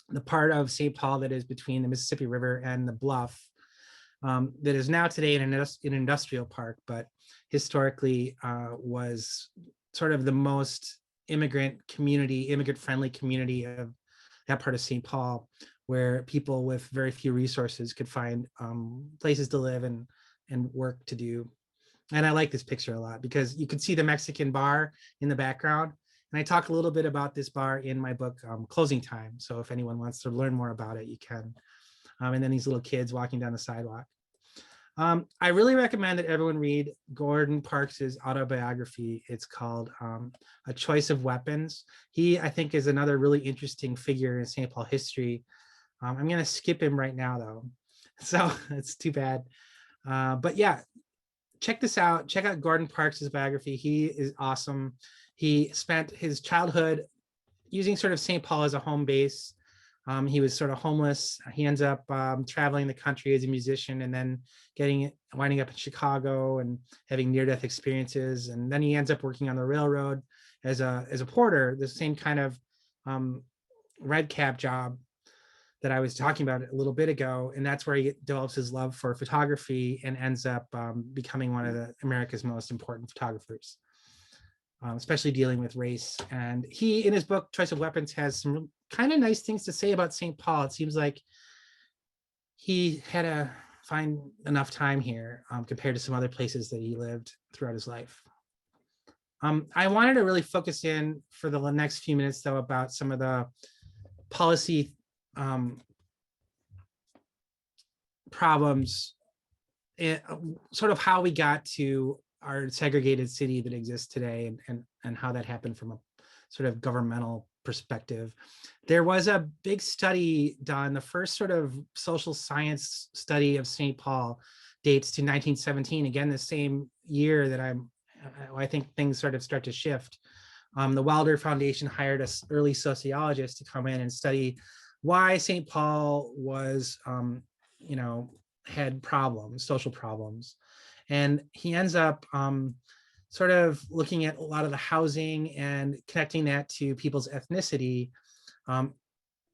the part of St. Paul that is between the Mississippi River and the Bluff, that is now today an industrial park, but historically was sort of the most immigrant-friendly community of that part of St. Paul, where people with very few resources could find places to live and work to do. And I like this picture a lot because you can see the Mexican bar in the background. And I talk a little bit about this bar in my book, Closing Time. So if anyone wants to learn more about it, you can. And then these little kids walking down the sidewalk. I really recommend that everyone read Gordon Parks's autobiography. It's called A Choice of Weapons. He, I think, is another really interesting figure in St. Paul history. I'm going to skip him right now, though. So it's too bad. But yeah, check this out. Check out Gordon Parks's biography. He is awesome. He spent his childhood using sort of St. Paul as a home base. He was sort of homeless. He ends up traveling the country as a musician and then winding up in Chicago and having near-death experiences. And then he ends up working on the railroad as a porter, the same kind of red cap job that I was talking about a little bit ago. And that's where he develops his love for photography and ends up becoming one of America's most important photographers, especially dealing with race. And he, in his book, Choice of Weapons, has some kind of nice things to say about St. Paul. It seems like he had to find enough time here compared to some other places that he lived throughout his life. I wanted to really focus in for the next few minutes, though, about some of the policy problems, sort of how we got to our segregated city that exists today and how that happened from a sort of governmental perspective. There was a big study done, the first sort of social science study of St. Paul dates to 1917, again, the same year that I think things sort of start to shift. The Wilder Foundation hired an early sociologist to come in and study why St. Paul was, had problems, social problems. And he ends up sort of looking at a lot of the housing and connecting that to people's ethnicity.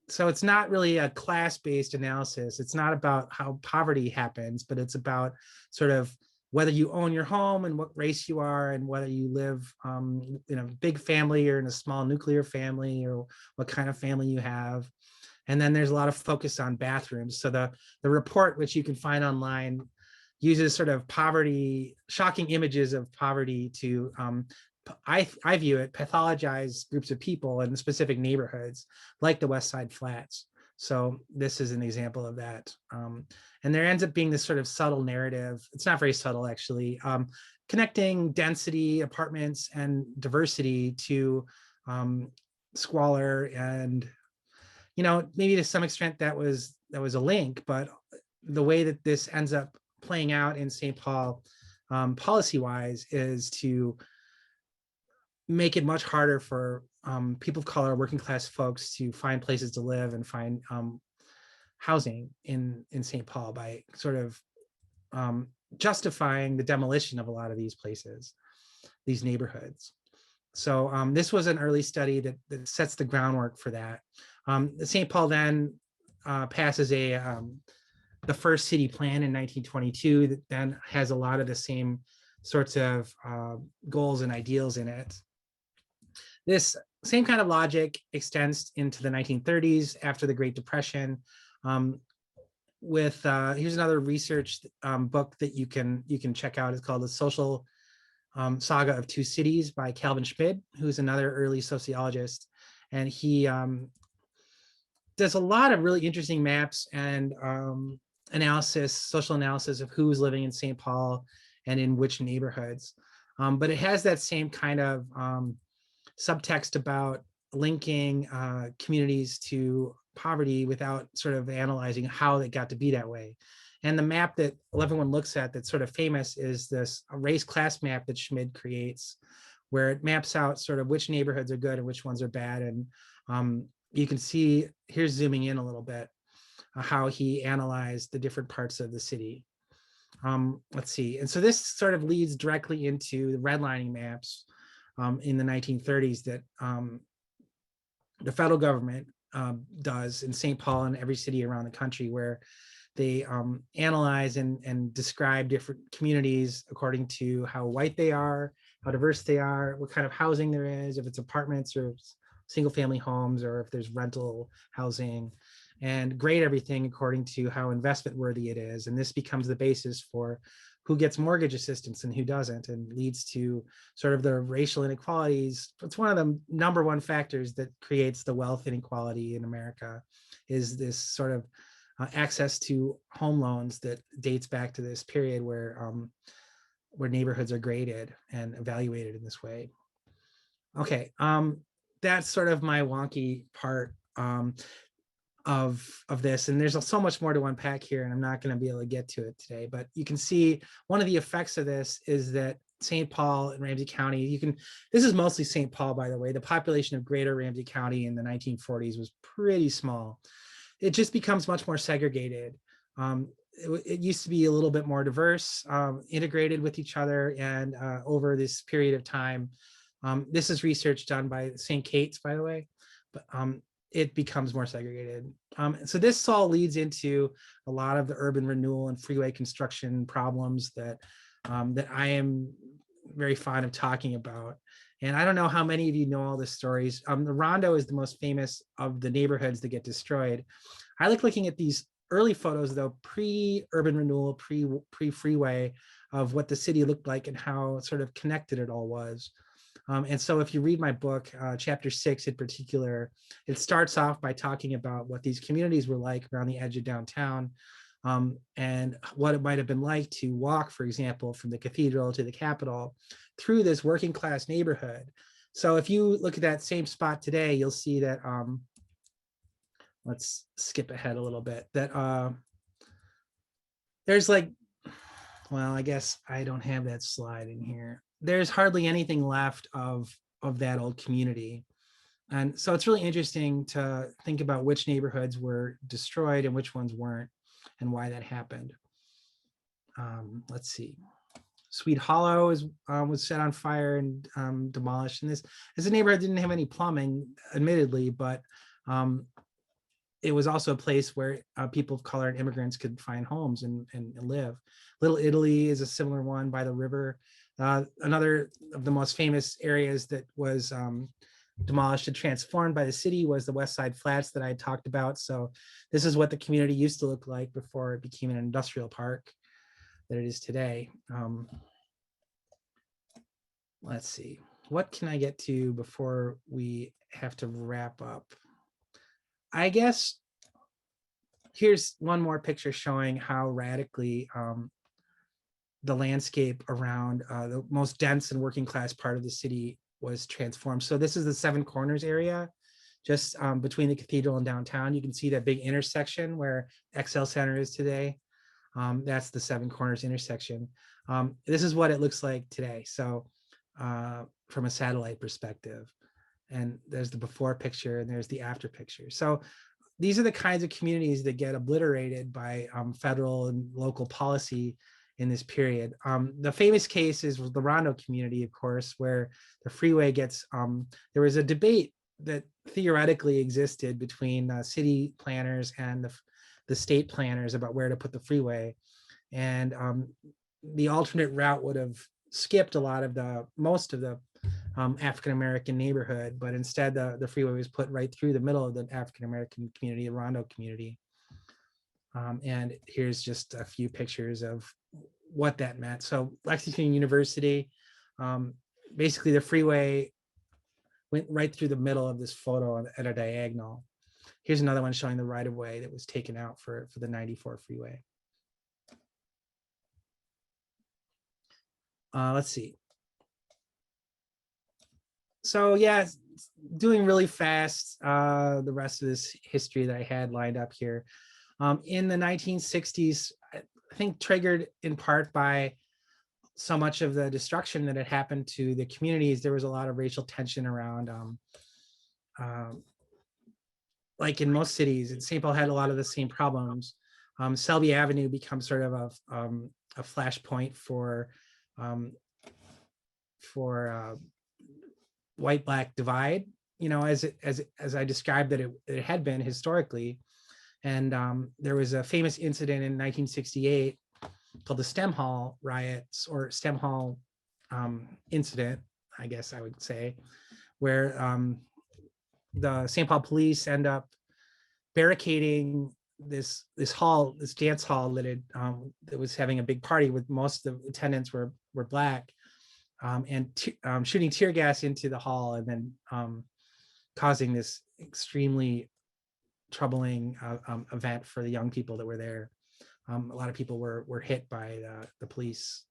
So it's not really a class-based analysis. It's not about how poverty happens, but it's about sort of whether you own your home and what race you are and whether you live in a big family or in a small nuclear family or what kind of family you have. And then there's a lot of focus on bathrooms. So the report, which you can find online, uses sort of poverty, shocking images of poverty to, I view it, pathologize groups of people in specific neighborhoods, like the West Side Flats. So this is an example of that. And there ends up being this sort of subtle narrative. It's not very subtle, actually, connecting density, apartments, and diversity to squalor. And, you know, maybe to some extent that was a link, but the way that this ends up playing out in St. Paul policy-wise is to make it much harder for people of color, working class folks to find places to live and find housing in St. Paul by sort of justifying the demolition of a lot of these places, these neighborhoods. So this was an early study that sets the groundwork for that. St. Paul then passes the first city plan in 1922 that then has a lot of the same sorts of goals and ideals in it. This same kind of logic extends into the 1930s after the Great Depression. Here's another research book that you can check out. It's called The Social Saga of Two Cities by Calvin Schmid, who's another early sociologist. And he does a lot of really interesting maps and social analysis of who's living in St. Paul and in which neighborhoods. But it has that same kind of subtext about linking communities to poverty without sort of analyzing how it got to be that way. And the map that everyone looks at that's sort of famous is this race class map that Schmid creates, where it maps out sort of which neighborhoods are good and which ones are bad. And you can see, here's zooming in a little bit, how he analyzed the different parts of the city. Let's see. And so this sort of leads directly into the redlining maps in the 1930s that the federal government does in St. Paul and every city around the country, where they analyze and describe different communities according to how white they are, how diverse they are, what kind of housing there is, if it's apartments or single family homes, or if there's rental housing, and grade everything according to how investment worthy it is. And this becomes the basis for who gets mortgage assistance and who doesn't, and leads to sort of the racial inequalities. It's one of the number one factors that creates the wealth inequality in America, is this sort of access to home loans that dates back to this period where neighborhoods are graded and evaluated in this way. Okay, that's sort of my wonky part of this, and there's so much more to unpack here, and I'm not going to be able to get to it today. But you can see one of the effects of this is that St. Paul and Ramsey County, this is mostly St. Paul, by the way. The population of greater Ramsey County in the 1940s was pretty small. It just becomes much more segregated. It used to be a little bit more diverse, integrated with each other, and over this period of time, this is research done by St. Kate's, by the way, but it becomes more segregated. So this all leads into a lot of the urban renewal and freeway construction problems that I am very fond of talking about. And I don't know how many of you know all the stories. The Rondo is the most famous of the neighborhoods that get destroyed. I like looking at these early photos, though, pre-urban renewal, pre-freeway, of what the city looked like and how sort of connected it all was. And so if you read my book, chapter 6 in particular, it starts off by talking about what these communities were like around the edge of downtown, and what it might have been like to walk, for example, from the cathedral to the Capitol through this working class neighborhood. So if you look at that same spot today, you'll see that, let's skip ahead a little bit, that there's like, well, I guess I don't have that slide in here. There's hardly anything left of that old community. And so it's really interesting to think about which neighborhoods were destroyed and which ones weren't, and why that happened. Let's see. Sweet Hollow was set on fire and demolished. And this a neighborhood didn't have any plumbing, admittedly, but it was also a place where people of color and immigrants could find homes and live. Little Italy is a similar one by the river. Another of the most famous areas that was demolished and transformed by the city was the West Side Flats that I talked about. So this is what the community used to look like before it became an industrial park that it is today. Let's see, what can I get to before we have to wrap up? I guess here's one more picture showing how radically the landscape around the most dense and working class part of the city was transformed. So this is the Seven Corners area, just between the cathedral and downtown. You can see that big intersection where XL Center is today. That's the Seven Corners intersection. This is what it looks like today. So from a satellite perspective, and there's the before picture and there's the after picture. So these are the kinds of communities that get obliterated by federal and local policy in this period. The famous case is the Rondo community, of course, where the freeway gets, there was a debate that theoretically existed between city planners and the state planners about where to put the freeway. And the alternate route would have skipped most of the African-American neighborhood, but instead the freeway was put right through the middle of the African-American community, the Rondo community. And here's just a few pictures of what that meant. So Lexington University, basically the freeway went right through the middle of this photo at a diagonal. Here's another one showing the right of way that was taken out for the 94 freeway. Let's see. So yeah, doing really fast, the rest of this history that I had lined up here. In the 1960s, I think triggered in part by so much of the destruction that had happened to the communities, there was a lot of racial tension around, like in most cities, and St. Paul had a lot of the same problems. Selby Avenue becomes sort of a flashpoint for white-black divide, you know, as I described that it had been historically. And there was a famous incident in 1968 called the Stem Hall riots, or Stem Hall incident, I guess I would say, where the St. Paul police end up barricading this dance hall that was having a big party with most of the attendants were black, and shooting tear gas into the hall, and then causing this extremely troubling event for the young people that were there. A lot of people were hit by the police.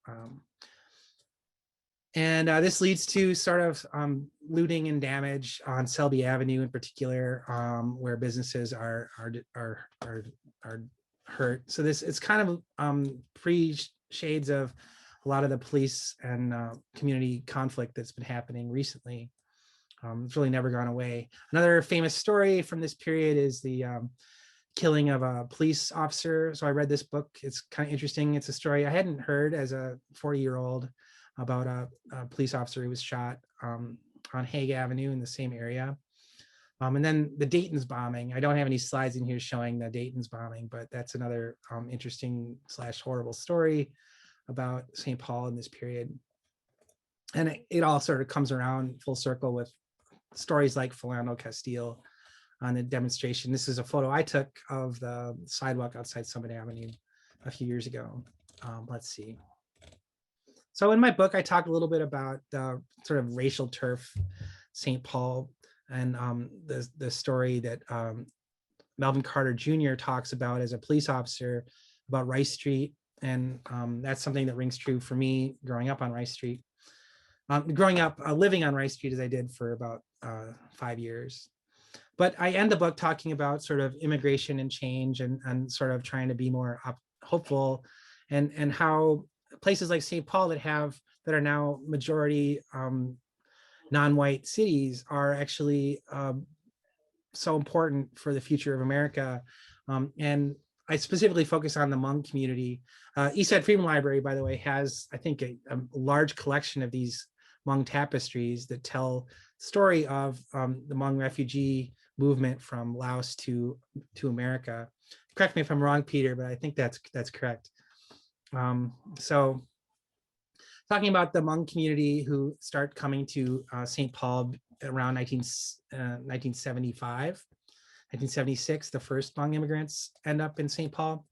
And this leads to sort of looting and damage on Selby Avenue in particular, where businesses are hurt. So it's kind of pre-shades of a lot of the police and community conflict that's been happening recently. It's really never gone away. Another famous story from this period is the killing of a police officer. So I read this book. It's kind of interesting. It's a story I hadn't heard as a 40-year-old about a police officer who was shot on Hague Avenue in the same area. And then the Dayton's bombing. I don't have any slides in here showing the Dayton's bombing, but that's another interesting / horrible story about St. Paul in this period. And it all sort of comes around full circle with stories like Philando Castile on the demonstration. This is a photo I took of the sidewalk outside Summit Avenue a few years ago. Let's see. So in my book, I talk a little bit about the sort of racial turf St. Paul, and the story that Melvin Carter Jr. talks about as a police officer about Rice Street. And that's something that rings true for me growing up on Rice Street. Living on Rice Street as I did for about 5 years. But I end the book talking about sort of immigration and change, and sort of trying to be more hopeful, and how places like St. Paul that are now majority non-white cities are actually so important for the future of America. And I specifically focus on the Hmong community. Eastside Freedom Library, by the way, has, I think, a large collection of these Hmong tapestries that tell the story of the Hmong refugee movement from Laos to America. Correct me if I'm wrong, Peter, but I think that's correct. So talking about the Hmong community who start coming to St. Paul around 1975, 1976, the first Hmong immigrants end up in St. Paul.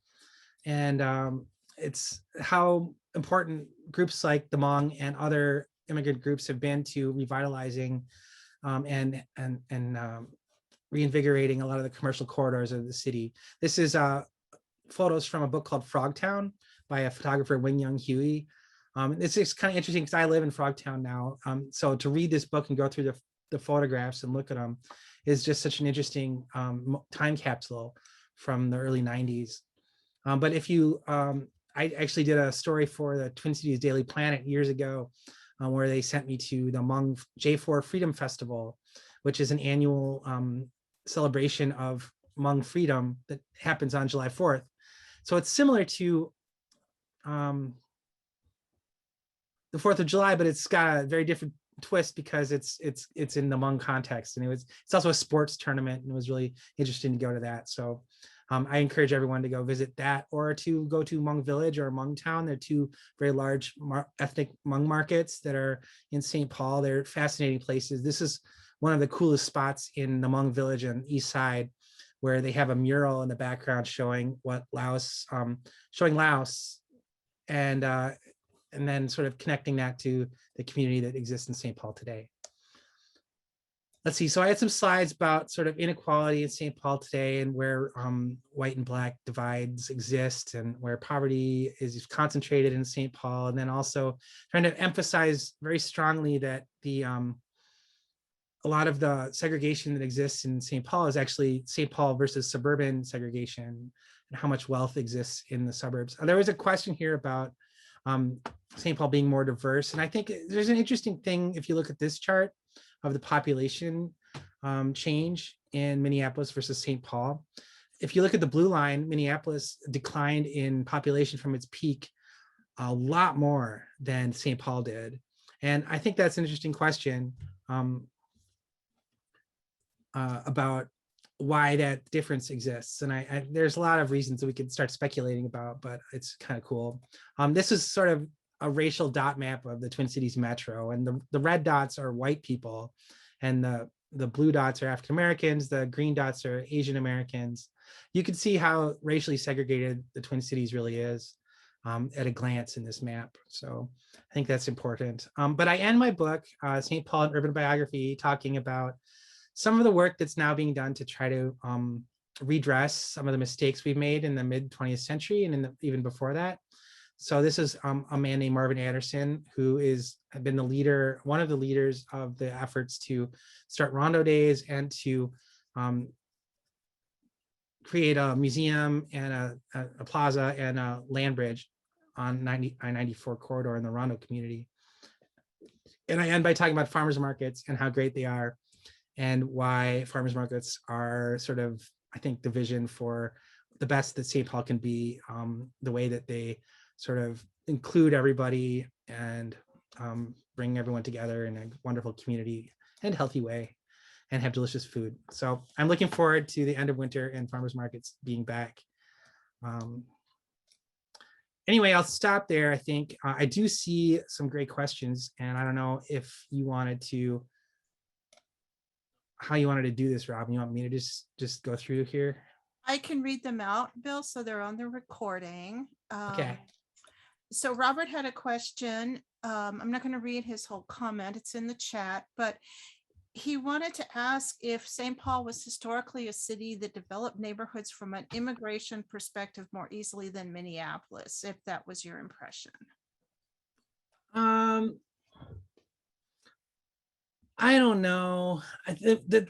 And it's how important groups like the Hmong and other immigrant groups have been to revitalizing and reinvigorating a lot of the commercial corridors of the city. This is photos from a book called Frogtown by a photographer, Wing Young Huey. It's just kind of interesting because I live in Frogtown now. So to read this book and go through the photographs and look at them is just such an interesting time capsule from the early 90s. But if you, I actually did a story for the Twin Cities Daily Planet years ago where they sent me to the Hmong J4 Freedom Festival, which is an annual celebration of Hmong freedom that happens on July 4th. So it's similar to the 4th of July, but it's got a very different twist because it's in the Hmong context, and it's also a sports tournament, and it was really interesting to go to that. So I encourage everyone to go visit that, or to go to Hmong Village or Hmong Town. They're two very large ethnic Hmong markets that are in St. Paul. They're fascinating places. This is one of the coolest spots in the Hmong Village on the east side, where they have a mural in the background showing what Laos, and then sort of connecting that to the community that exists in St. Paul today. Let's see, so I had some slides about sort of inequality in St. Paul today and where white and black divides exist and where poverty is concentrated in St. Paul. And then also trying to emphasize very strongly that a lot of the segregation that exists in St. Paul is actually St. Paul versus suburban segregation and how much wealth exists in the suburbs. There was a question here about St. Paul being more diverse. And I think there's an interesting thing if you look at this chart of the population change in Minneapolis versus St. Paul. If you look at the blue line, Minneapolis declined in population from its peak a lot more than St. Paul did. And I think that's an interesting question about why that difference exists. And there's a lot of reasons that we could start speculating about, but it's kind of cool. This is sort of a racial dot map of the Twin Cities Metro, and the red dots are white people, and the blue dots are African Americans, the green dots are Asian Americans. You can see how racially segregated the Twin Cities really is at a glance in this map. So I think that's important. But I end my book, St. Paul, an Urban Biography, talking about some of the work that's now being done to try to redress some of the mistakes we've made in the mid 20th century and even before that. So this is a man named Marvin Anderson, who had been one of the leaders of the efforts to start Rondo Days and to create a museum and a plaza and a land bridge on I-94 corridor in the Rondo community. And I end by talking about farmers markets and how great they are, and why farmers markets are sort of, I think, the vision for the best that St. Paul can be, the way that they sort of include everybody and bring everyone together in a wonderful community and healthy way, and have delicious food. So I'm looking forward to the end of winter and farmers markets being back. Anyway, I'll stop there. I think I do see some great questions, and I don't know if you wanted to, how you wanted to do this, Rob. You want me to just go through here?
I can read them out, Bill, so they're on the recording.
Okay.
So Robert had a question. I'm not going to read his whole comment. It's in the chat, but he wanted to ask if St. Paul was historically a city that developed neighborhoods from an immigration perspective more easily than Minneapolis, if that was your impression.
I don't know. The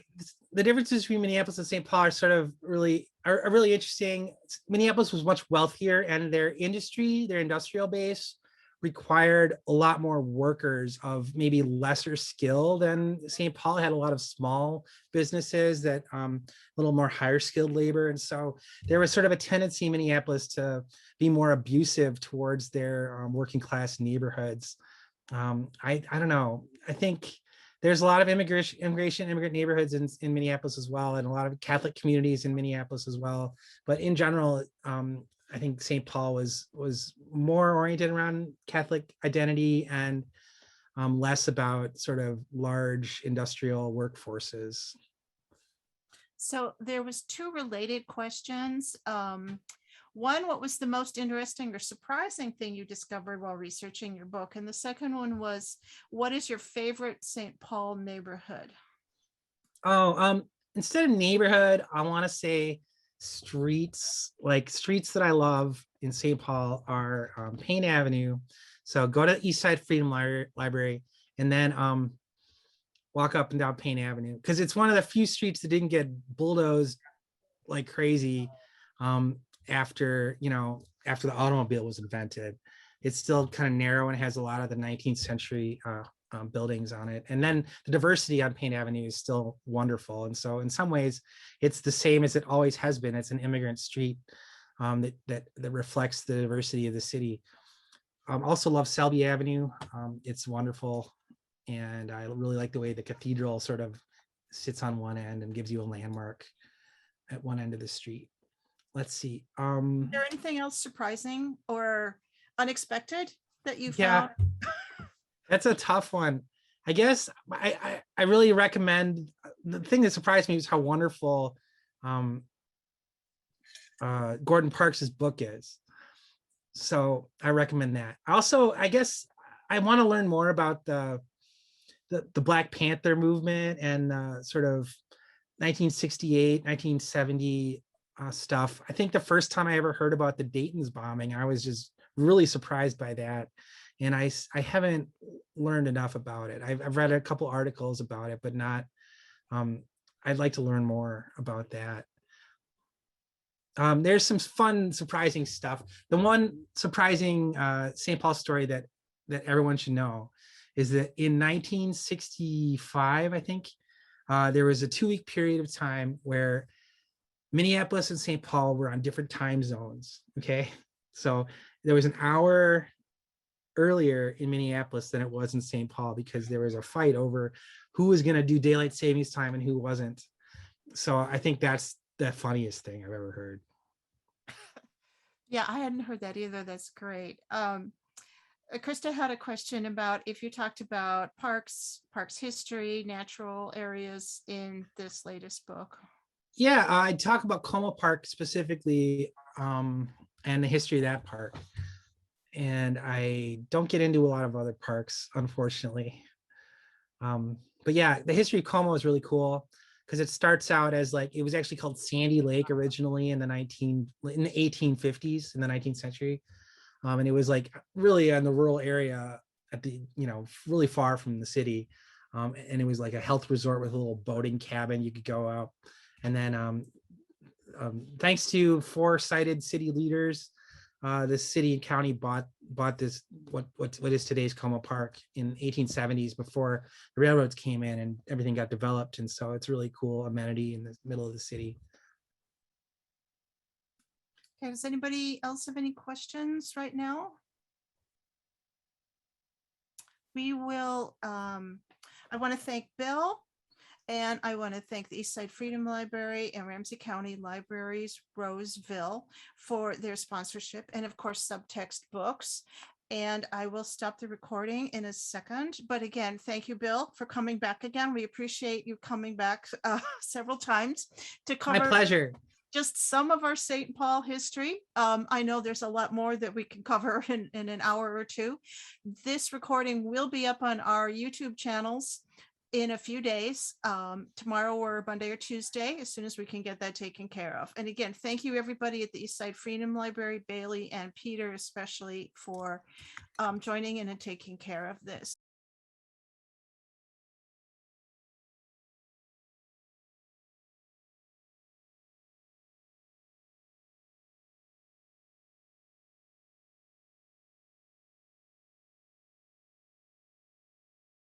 differences between Minneapolis and St. Paul are sort of really interesting. Minneapolis was much wealthier, and their industrial base required a lot more workers of maybe lesser skill than St. Paul. Had a lot of small businesses that a little more higher skilled labor. And so there was sort of a tendency in Minneapolis to be more abusive towards their working class neighborhoods. I don't know. I think there's a lot of immigrant neighborhoods in Minneapolis as well, and a lot of Catholic communities in Minneapolis as well. But in general, I think St. Paul was more oriented around Catholic identity and less about sort of large industrial workforces.
So there was two related questions. One, what was the most interesting or surprising thing you discovered while researching your book? And the second one was, what is your favorite St. Paul neighborhood?
Oh, instead of neighborhood, I want to say streets. Like streets that I love in St. Paul are Payne Avenue. So go to East Side Freedom Library and then walk up and down Payne Avenue, because it's one of the few streets that didn't get bulldozed like crazy after the automobile was invented. It's still kind of narrow and has a lot of the 19th century buildings on it. And then the diversity on Payne Avenue is still wonderful. And so in some ways, it's the same as it always has been. It's an immigrant street that reflects the diversity of the city. Also love Selby Avenue. It's wonderful. And I really like the way the cathedral sort of sits on one end and gives you a landmark at one end of the street. Let's see.
Is there anything else surprising or unexpected that you
Yeah,
found?
that's a tough one. I guess I really recommend, the thing that surprised me was how wonderful Gordon Parks' book is. So I recommend that. Also, I guess I want to learn more about the Black Panther movement and sort of 1968, 1970 stuff. I think the first time I ever heard about the Dayton's bombing, I was just really surprised by that. And I haven't learned enough about it. I've read a couple articles about it, but not, I'd like to learn more about that. There's some fun, surprising stuff. The one surprising St. Paul story that everyone should know is that in 1965, I think, there was a 2-week period of time where Minneapolis and St. Paul were on different time zones. Okay. So there was an hour earlier in Minneapolis than it was in St. Paul because there was a fight over who was going to do daylight savings time and who wasn't. So I think that's the funniest thing I've ever heard.
Yeah, I hadn't heard that either. That's great. Krista had a question about if you talked about parks history, natural areas in this latest book.
Yeah, I talk about Como Park specifically and the history of that park. And I don't get into a lot of other parks, unfortunately. But yeah, the history of Como is really cool because it starts out as it was actually called Sandy Lake originally in the 1850s, in the 19th century. And it was really in the rural area at the, really far from the city. And it was like a health resort with a little boating cabin you could go out. And then thanks to foresighted city leaders, the city and county bought this what is today's Como Park in 1870s before the railroads came in and everything got developed. And so it's a really cool amenity in the middle of the city.
Okay, does anybody else have any questions right now? We will, I want to thank Bill, and I want to thank the Eastside Freedom Library and Ramsey County Libraries Roseville for their sponsorship, and of course Subtext Books. And I will stop the recording in a second. But again, thank you, Bill, for coming back again. We appreciate you coming back several times to cover.
My pleasure.
Just some of our St. Paul history. I know there's a lot more that we can cover in an hour or two. This recording will be up on our YouTube channels in a few days, tomorrow or Monday or Tuesday, as soon as we can get that taken care of. And again, thank you everybody at the Eastside Freedom Library, Bailey and Peter, especially for joining in and taking care of this.